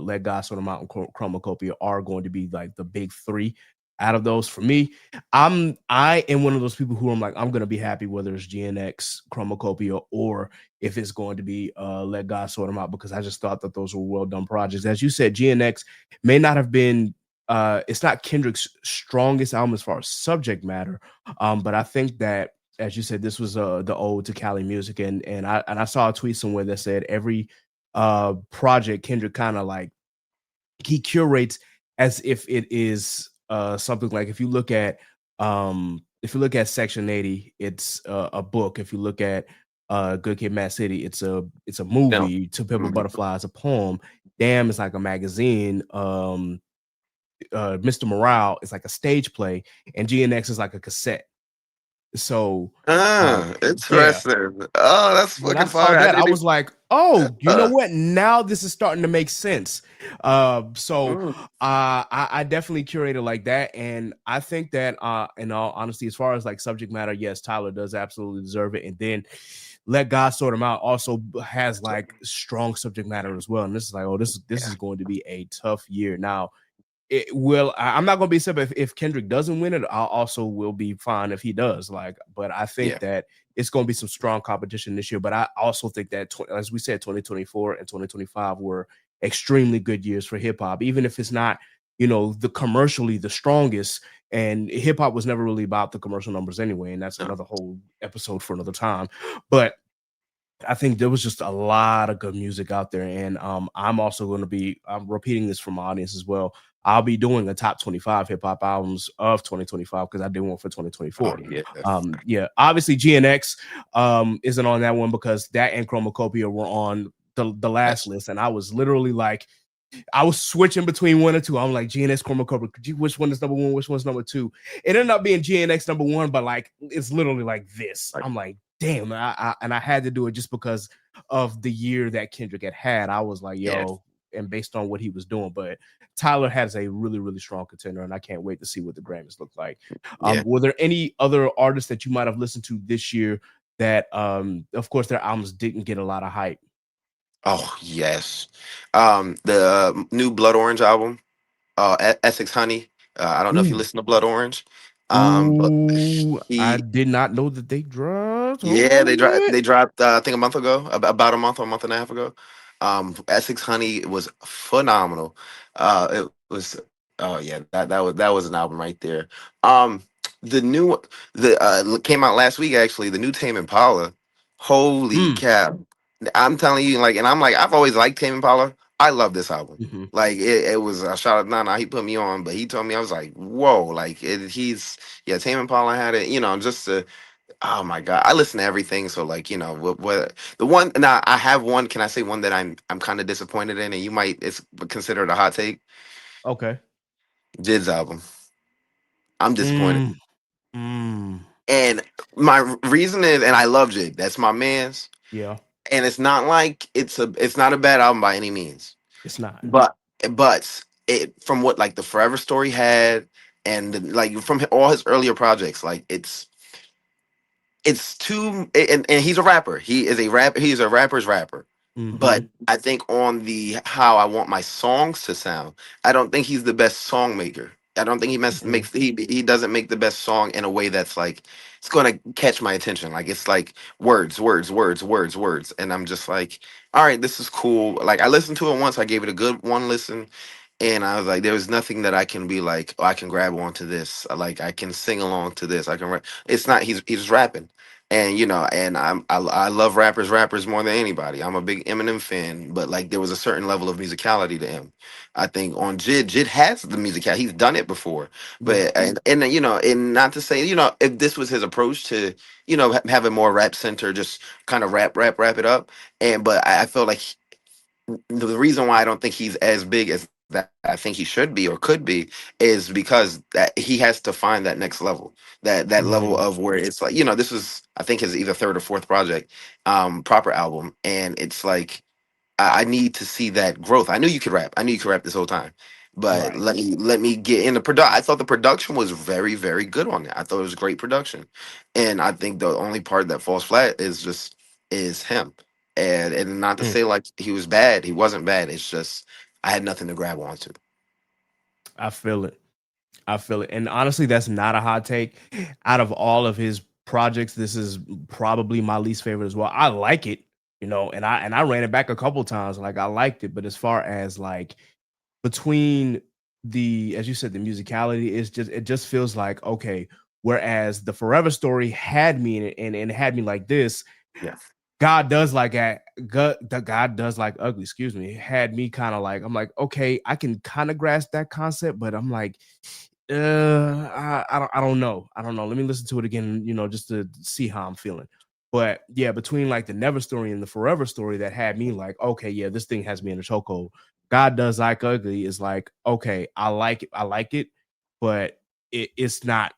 Let God Sort Them Out, and Chromacopia are going to be like the big three out of those. For me, I am one of those people who I'm like, I'm gonna be happy whether it's GNX, Chromacopia, or if it's going to be Let God Sort Them Out, because I just thought that those were well done projects. As you said, GNX may not have been it's not Kendrick's strongest album as far as subject matter. But I think that, as you said, this was the ode to Cali music, and I saw a tweet somewhere that said every project Kendrick kind of like he curates as if it is something like, if you look at Section 80, it's a book. If you look at Good Kid, Mad City, it's a No. movie. To Pimp a Mhm. Butterfly is a poem. Damn is like a magazine. Mr. Morale is like a stage play, and GNX is like a cassette. So, Ah, yeah, interesting. Oh, that's when I fucking saw fire. I that, I didn't. was like, Oh, you know what? Now this is starting to make sense. So Mm, I definitely curated like that, and I think that in all honesty, as far as like subject matter, yes, Tyler does absolutely deserve it. And then Let God Sort Him Out also has like strong subject matter as well. And this is like, oh, this yeah, is going to be a tough year. Now it will. I'm not going to be upset if Kendrick doesn't win it. I also will be fine if he does. Like, but I think yeah, that it's going to be some strong competition this year. But I also think that, as we said, 2024 and 2025 were extremely good years for hip hop, even if it's not, the commercially the strongest. And hip hop was never really about the commercial numbers anyway, and that's no, another whole episode for another time. But I think there was just a lot of good music out there, and I'm also going to be I'm repeating this for my audience as well. I'll be doing a top 25 hip hop albums of 2025 because I did one for oh 2024. yeah, Yeah, obviously GNX isn't on that one because that and Chromacopia were on the last that's list, and I was literally like, I was switching between one or two. I'm like GNX Chromacopia. Which one is number one? Which one's number two? It ended up being GNX number one, but like it's literally like this. like I'm like, damn, and I had to do it just because of the year that Kendrick had. I was like, yeah, yo, and based on what he was doing, but Tyler has a really, really strong contender, and I can't wait to see what the Grammys look like. yeah. Were there any other artists that you might have listened to this year that, of course, their albums didn't get a lot of hype? Oh yes, the new Blood Orange album, Essex Honey. I don't know if you Ooh, listen to Blood Orange, but ooh, I he did not know that they dropped. Hold yeah, on a minute. they dropped I think a month ago, about a month or a month and a half ago. Essex Honey was phenomenal. It was oh yeah, that was an album right there. Um, the new the came out last week actually. The new Tame Impala. Holy Mm, cow! I'm telling you, like, and I'm like, I've always liked Tame Impala. I love this album. mhm. Like it was a shout out Nana. He put me on, but he told me I was like, whoa, like he's yeah. Tame Impala had it, just to oh my god, I listen to everything. So like, what the one now I have one. Can I say one that I'm kind of disappointed in, and you might it's considered a hot take? Okay. Jid's album. I'm disappointed, Mm, mm, and my reason is, and I love Jid. That's my man's, yeah, and it's not like it's not a bad album by any means, it's not. but it from what like the Forever Story had, and like from all his earlier projects, like it's too and he's a rapper. He's a rapper's rapper. But Mhm. I think on the how I want my songs to sound, I don't think he's the best song maker. I don't think Mhm. he doesn't make the best song in a way that's like it's gonna catch my attention. Like it's like words, words, words, words, words. And I'm just like, all right, this is cool. Like I listened to it once, I gave it a good one listen, and I was like, there was nothing that I can be like, oh, I can grab onto this. Like I can sing along to this. I can rap. It's not. He's rapping, and and I love rappers more than anybody. I'm a big Eminem fan, but like there was a certain level of musicality to him. I think on Jid has the musicality. He's done it before, Yeah. but and not to say if this was his approach to having more rap center, just kind of rap it up, and but I felt like the reason why I don't think he's as big as that I think he should be or could be is because that he has to find that next level, that level Mm, of where it's like this is I think his either third or fourth project, proper album, and it's like I need to see that growth. I knew you could rap. I knew you could rap this whole time. But right. let me get in the product. I thought the production was very, very good on it. I thought it was great production. And I think the only part that falls flat is him. And not to Mm, say like he was bad. He wasn't bad. It's just I had nothing to grab onto. I feel it. I feel it. And honestly, that's not a hot take. Out of all of his projects, this is probably my least favorite as well. I like it, and I ran it back a couple times. Like I liked it, but as far as like between as you said, the musicality is it just feels like okay. Whereas the Forever Story had me in it and it had me like this. Yeah. God does like ugly, excuse me. It had me kind of like, I'm like, okay, I can kind of grasp that concept, but I'm like, I don't know. I don't know. Let me listen to it again, just to see how I'm feeling. But yeah, between like the Never Story and the Forever Story that had me like, okay, yeah, this thing has me in a chokehold. God does like ugly is like, okay, I like it, but it's not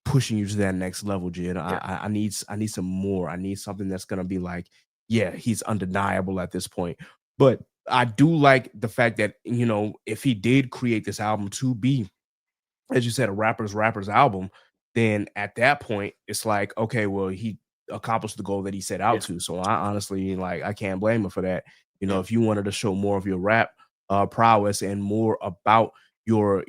pushing you to that next level, Jid. Yeah. I need some more. I need something that's gonna be like yeah, he's undeniable at this point. But I do like the fact that, if he did create this album to be, as you said, a rapper's album, then at that point it's like, okay, well, he accomplished the goal that he set out Yeah. to. So I honestly, like, I can't blame him for that. Yeah. If you wanted to show more of your rap prowess and more about your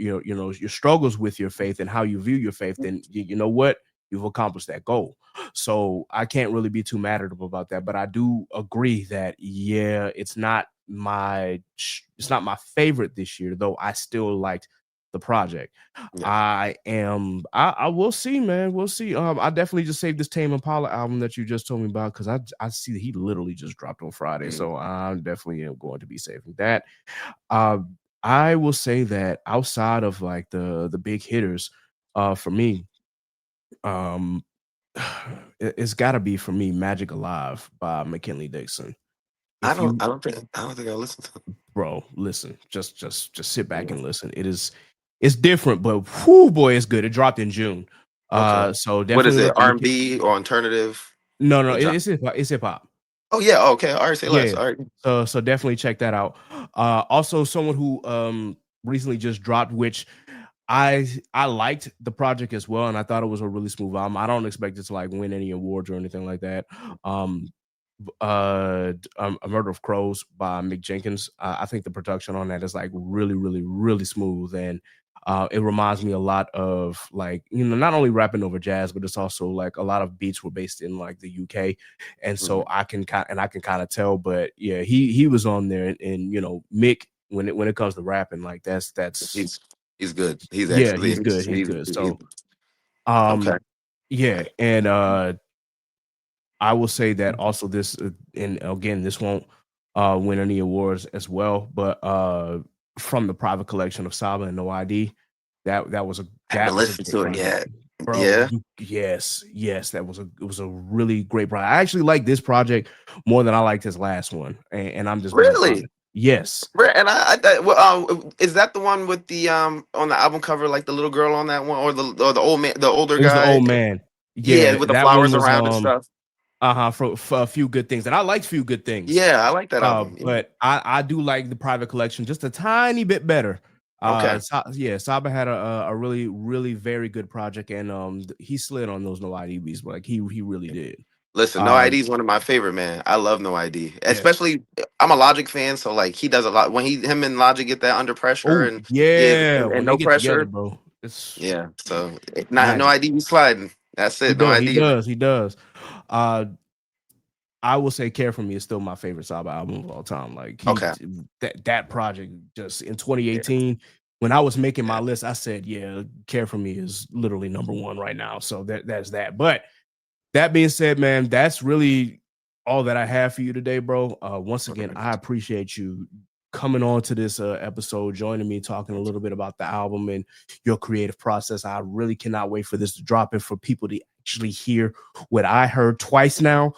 struggles with your faith and how you view your faith, then you know what, you've accomplished that goal. So I can't really be too mad at him about that. But I do agree that, yeah, it's not my favorite this year, though I still liked the project. Yeah. I will see, man. We'll see. I definitely just saved this Tame Impala album that you just told me about, because I see that he literally just dropped on Friday. Mhm. So I definitely am going to be saving that. Uh, I will say that outside of like the big hitters, for me, um, it's got to be for me Magic Alive by McKinley Dixon. If you, I don't think I listened to it. bro, listen, just sit back Yeah. and listen. It's different, but whoo, boy, it's good. It dropped in June. Okay. So What is definitely it? let the R&B or alternative? no, no, What genre? it's hip-hop. It's hip-hop. Oh yeah. Okay. All right. Say less. Yeah. All right. So definitely check that out. Also someone who recently just dropped, which I liked the project as well, and I thought it was a really smooth album. I don't expect it to like win any awards or anything like that. Um, A Murder of Crows by Mick Jenkins. I think the production on that is like really, really, really smooth, and it reminds me a lot of, like, not only rapping over jazz, but it's also like a lot of beats were based in like the UK, and so Mhm. I can kind of tell. But yeah, he was on there, and Mick, when it comes to rapping, like that's He's he's good. He's yeah, actually he's good, he's good. he's So um okay. yeah, and I will say that also this, and again, this won't win any awards as well, but from the private collection of Saba and No ID, that was a I haven't listened great to it project, yet. bro. Yeah. Yes, it was a really great project. I actually like this project more than I liked his last one, and I'm just being Really? honest. Yes, And well, is that the one with the on the album cover, like the little girl on that one, or the old man, the older it was the guy? old man. Yeah, Yeah, with the that one flowers was around and stuff. for a few good things, and I liked Few Good Things. Yeah, I like that album. Yeah. But I do like the private collection just a tiny bit better. Okay. Yeah, Saba had a really, really very good project, and he slid on those No ID beats, but like he really did. Listen, No Uh, ID is one of my favorite, man. I love No ID, yes. especially I'm a Logic fan, so like he does a lot when him and Logic get that Under Pressure Oh and yeah, yeah, and when they No get together, Pressure. bro, it's Yeah, so not No magic. ID, be sliding. That's He it. No does, he ID. does, he does. Uh, I will say Care for Me is still my favorite Saba album of all time. Like Okay. that project just in Yeah. 2018, when I was making Yeah. my list, I said, yeah, Care for Me is literally number one right now. So that's that. But that being said, man, that's really all that I have for you today, bro. Once again, I appreciate you coming on to this episode, joining me, talking a little bit about the album and your creative process. I really cannot wait for this to drop and for people to actually hear what I heard twice now.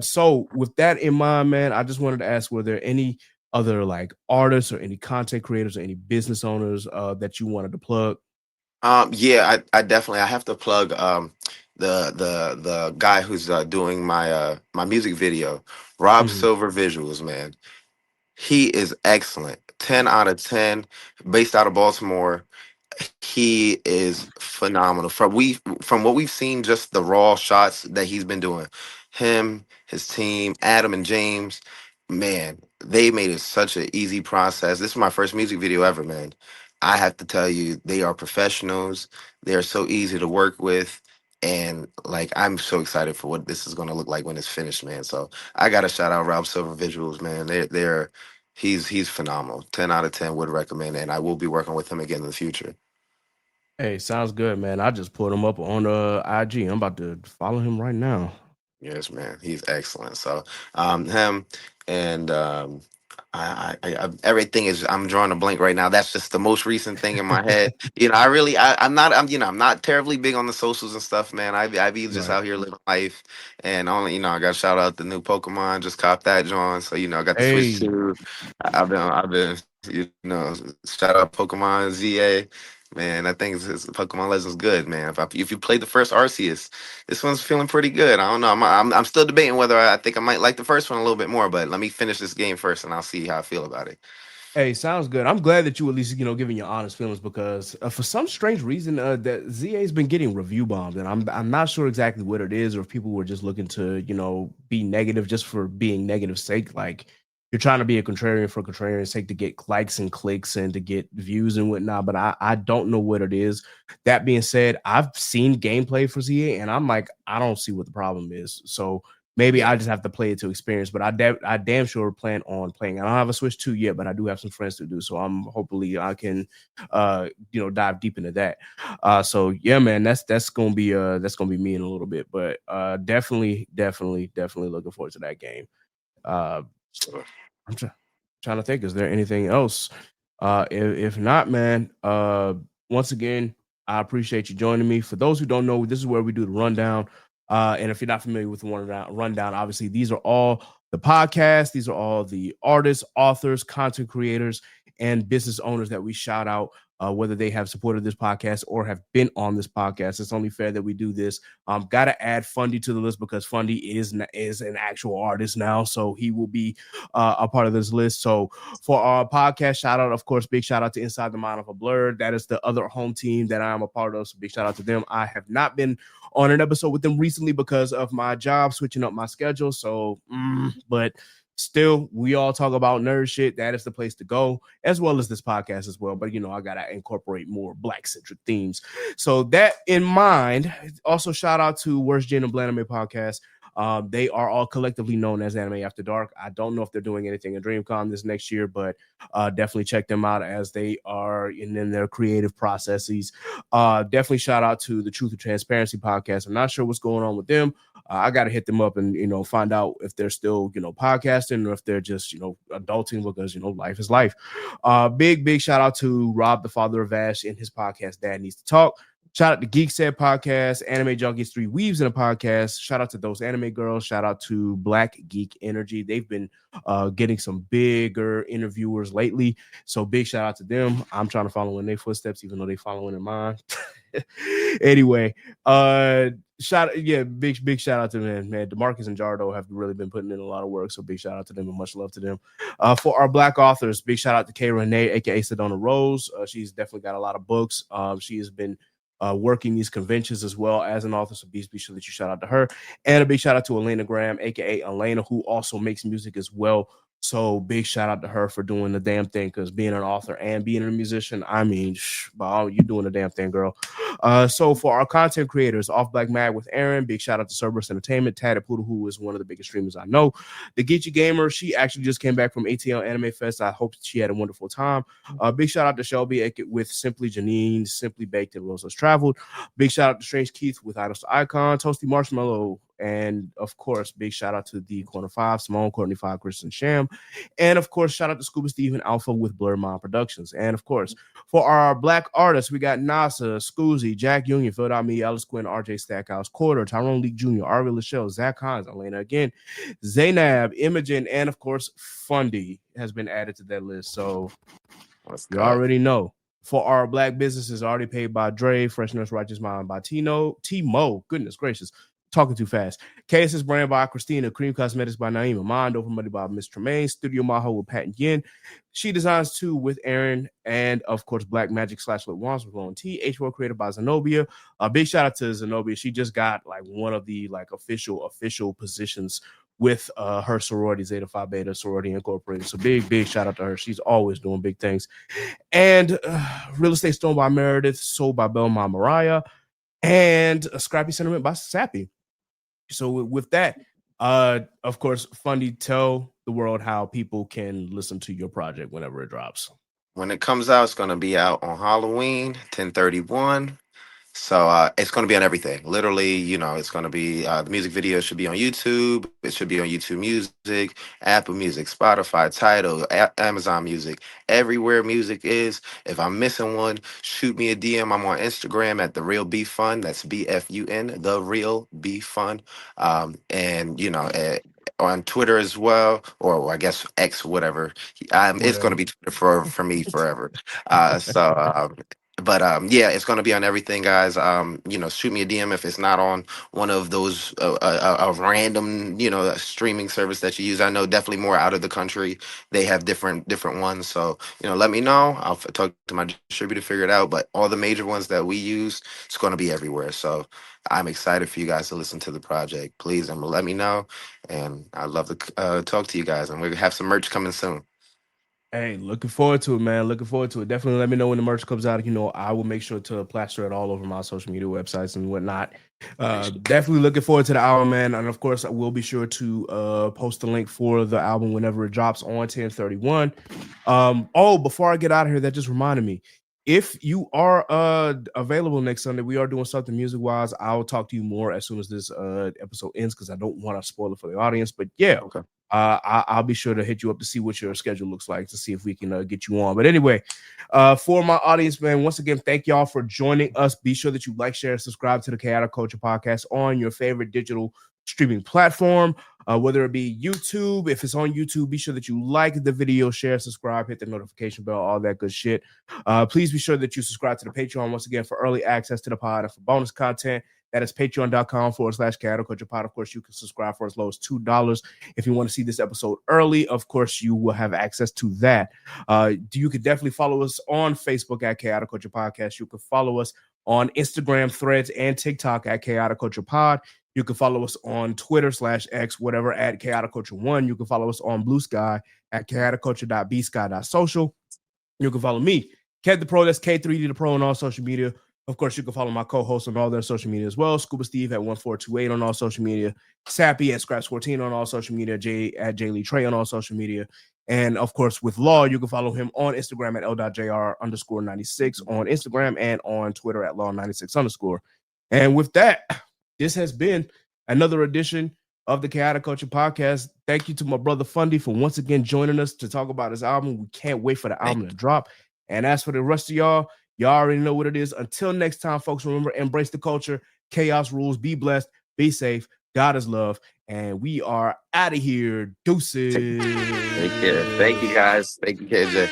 So with that in mind, man, I just wanted to ask, were there any other like artists or any content creators or any business owners that you wanted to plug? Yeah, I definitely I have to plug the guy who's doing my music video, Rob Mhm. Silver Visuals, man. He is excellent. 10 out of 10, based out of Baltimore. He is phenomenal. From what we've seen, just the raw shots that he's been doing. Him, his team, Adam and James, man, they made it such an easy process. This is my first music video ever, man. I have to tell you, they are professionals. They are so easy to work with. And like I'm so excited for what this is gonna look like when it's finished, man. So I gotta shout out Rob Silver Visuals, man. They're he's phenomenal. 10 out of 10 would recommend, and I will be working with him again in the future. Hey, sounds good, man. I just put him up on IG. I'm about to follow him right now. Yes, man, he's excellent. So, him and everything is. I'm drawing a blank right now. That's just the most recent thing in my head. I'm not terribly big on the socials and stuff, man. I be just Right. out here living life, and only I got to shout out the new Pokemon. Just cop that, John. So I got the Switch Hey, too. I've been shout out Pokemon ZA. man. I think it's Pokemon Legends good, man. If you played the first Arceus, this one's feeling pretty good. I don't know. I'm still debating whether I think I might like the first one a little bit more, but let me finish this game first, and I'll see how I feel about it. Hey, sounds good. I'm glad that you at least giving your honest feelings because for some strange reason that ZA's been getting review bombed, and I'm not sure exactly what it is, or if people were just looking to be negative just for being negative sake. Like you're trying to be a contrarian for contrarian's sake to get likes and clicks and to get views and whatnot. But I don't know what it is. That being said, I've seen gameplay for ZA, and I'm like I don't see what the problem is. So maybe Yeah. I just have to play it to experience, but I damn sure plan on playing. I don't have a Switch 2 yet, but I do have some friends to do. So I'm hopefully I can dive deep into that. So yeah, man, that's gonna be me in a little bit. But definitely looking forward to that game. Uh So, I'm trying to think, is there anything else? If not, man, once again, I appreciate you joining me. For those who don't know, this is where we do the rundown. And if you're not familiar with the rundown, obviously these are all the podcasts, these are all the artists, authors, content creators, and business owners that we shout out, whether they have supported this podcast or have been on this podcast. It's only fair that we do this. Got to add Fundy to the list because Fundy is an actual artist now, so he will be a part of this list. So for our podcast shout out, of course, big shout out to Inside the Mind of a Blur. That is the other home team that I am a part of. So big shout out to them. I have not been on an episode with them recently because of my job switching up my schedule. So, but still, we all talk about nerd shit. That is the place to go, as well as this podcast as well. But I gotta incorporate more black centric themes. So that in mind, also shout out to Worst Gen and Blanime podcast. They are all collectively known as Anime After Dark. I don't know if they're doing anything at DreamCon this next year, but definitely check them out as they are in their creative processes. Definitely shout out to the Truth and Transparency podcast. I'm not sure what's going on with them. I got to hit them up and find out if they're still podcasting or if they're just adulting because life is life. Big shout out to Rob, the father of Ash, and his podcast Dad Needs to Talk. Shout out to Geek Said Podcast, Anime Junkies 3 Weaves in a podcast. Shout out to those anime girls. Shout out to Black Geek Energy. They've been getting some bigger interviewers lately. So big shout out to them. I'm trying to follow in their footsteps, even though they following in mine. Anyway, big shout out to them, man. DeMarcus and Jardo have really been putting in a lot of work. So big shout out to them and much love to them. For our black authors, big shout out to Kay Renee, aka Sedona Rose. She's definitely got a lot of books. She has been working these conventions as well as an author. So be sure that you shout out to her. And a big shout out to Elena Graham, aka Elena, who also makes music as well. So big shout out to her for doing the damn thing, because being an author and being a musician, I mean, you're doing the damn thing, girl. So for our content creators, Off Black Mag with Aaron, big shout out to Cerberus Entertainment, Tad Poodle, who is one of the biggest streamers I know. The Geechee Gamer, she actually just came back from ATL Anime Fest. I hope she had a wonderful time. Big shout out to Shelby with Simply Janine, Simply Baked, and Rosa's Traveled. Big shout out to Strange Keith with Idols to Icon, Toasty Marshmallow, and of course, big shout out to the Corner 5, Simone, Courtney 5, Kristen Sham. And of course, shout out to Scuba Steve and Alpha with Blur Mind Productions. And of course, for our black artists, we got NASA, Scoozy, Jack Union, Phil Me, Alice Quinn, RJ Stackhouse, Quarter, Tyrone Leak Jr., Ari Lachelle, Zach Hines, Elena again, Zainab, Imogen, and of course, Fundy has been added to that list. So you already know. For our black businesses, already paid by Dre, Fresh Nurse Righteous Mind by Timo, goodness gracious, talking too fast. KSS Brand by Christina, Cream Cosmetics by Naima, Mind Over Money by Miss Tremaine, Studio Maho with Pat and Yin, She Designs 2 with Aaron, and of course, Black Magic / Lit Wands with Lauren T, H4 created by Zenobia. A big shout out to Zenobia. She just got like one of the like official positions with her sorority, Zeta Phi Beta Sorority Incorporated. So big shout out to her. She's always doing big things. And Real Estate Stone by Meredith, Sold by Belmont Mariah, and A Scrappy Sentiment by Sappy. So with that, of course, Fundy, tell the world how people can listen to your project whenever it drops. when it comes out, it's going to be out on Halloween, 10/31. So it's going to be on everything. Literally, it's going to be the music video should be on YouTube. It should be on YouTube Music, Apple Music, Spotify, Tidal, Amazon Music, everywhere music is. If I'm missing one, shoot me a DM. I'm on Instagram at The Real Be Fun. That's BFUN, The Real Be Fun. And, on Twitter as well, or I guess X, whatever. It's going to be Twitter for me forever. So But yeah, it's going to be on everything, guys. Shoot me a DM if it's not on one of those a random streaming service that you use. I know definitely more out of the country they have different ones. So let me know. I'll talk to my distributor to figure it out. But all the major ones that we use, it's going to be everywhere. So I'm excited for you guys to listen to the project. Please, and let me know. And I'd love to talk to you guys. And we're gonna have some merch coming soon. Hey, looking forward to it, man. Looking forward to it. Definitely let me know when the merch comes out. I will make sure to plaster it all over my social media websites and whatnot. Definitely looking forward to the album, man. And of course, I will be sure to post the link for the album whenever it drops on 10/31. Before I get out of here, that just reminded me. If you are available next Sunday, we are doing something music wise. I'll talk to you more as soon as this episode ends because I don't want to spoil it for the audience. But yeah, Okay. I'll be sure to hit you up to see what your schedule looks like to see if we can get you on. But anyway, for my audience, man, once again, thank y'all for joining us. Be sure that you like, share, and subscribe to the Chaotic Culture Podcast on your favorite digital streaming platform, whether it be YouTube. If it's on YouTube, be sure that you like the video, share, subscribe, hit the notification bell, all that good shit. Please be sure that you subscribe to the Patreon once again for early access to the pod and for bonus content. That is patreon.com/Chaotic Culture Pod. Of course, you can subscribe for as low as $2. If you want to see this episode early, of course, you will have access to that. You could definitely follow us on Facebook at Chaotic Culture Podcast. You can follow us on Instagram, Threads, and TikTok at Chaotic Culture Pod. You can follow us on Twitter/X, whatever, at Chaotic Culture 1. You can follow us on Blue Sky at chaoticculture.bsky.social. You can follow me, Ket the Pro, that's K3D the Pro on all social media. Of course, you can follow my co-hosts on all their social media as well. Scuba Steve at 1428 on all social media. Sappy at Scraps14 on all social media. Jay at J Lee Trey on all social media. And of course, with Law, you can follow him on Instagram at L.JR_96 on Instagram and on Twitter at Law96_. And with that, this has been another edition of the Chaotic Culture Podcast. Thank you to my brother F.U.N.D.Y for once again joining us to talk about his album. We can't wait for the album to drop. And as for the rest of y'all already know what it is. Until next time, folks, remember, embrace the culture. Chaos rules. Be blessed. Be safe. God is love. And we are out of here. Deuces. Take care. Thank you, guys. Thank you, KJ.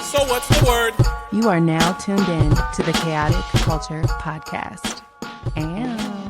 So what's the word? You are now tuned in to the Chaotic Culture Podcast. And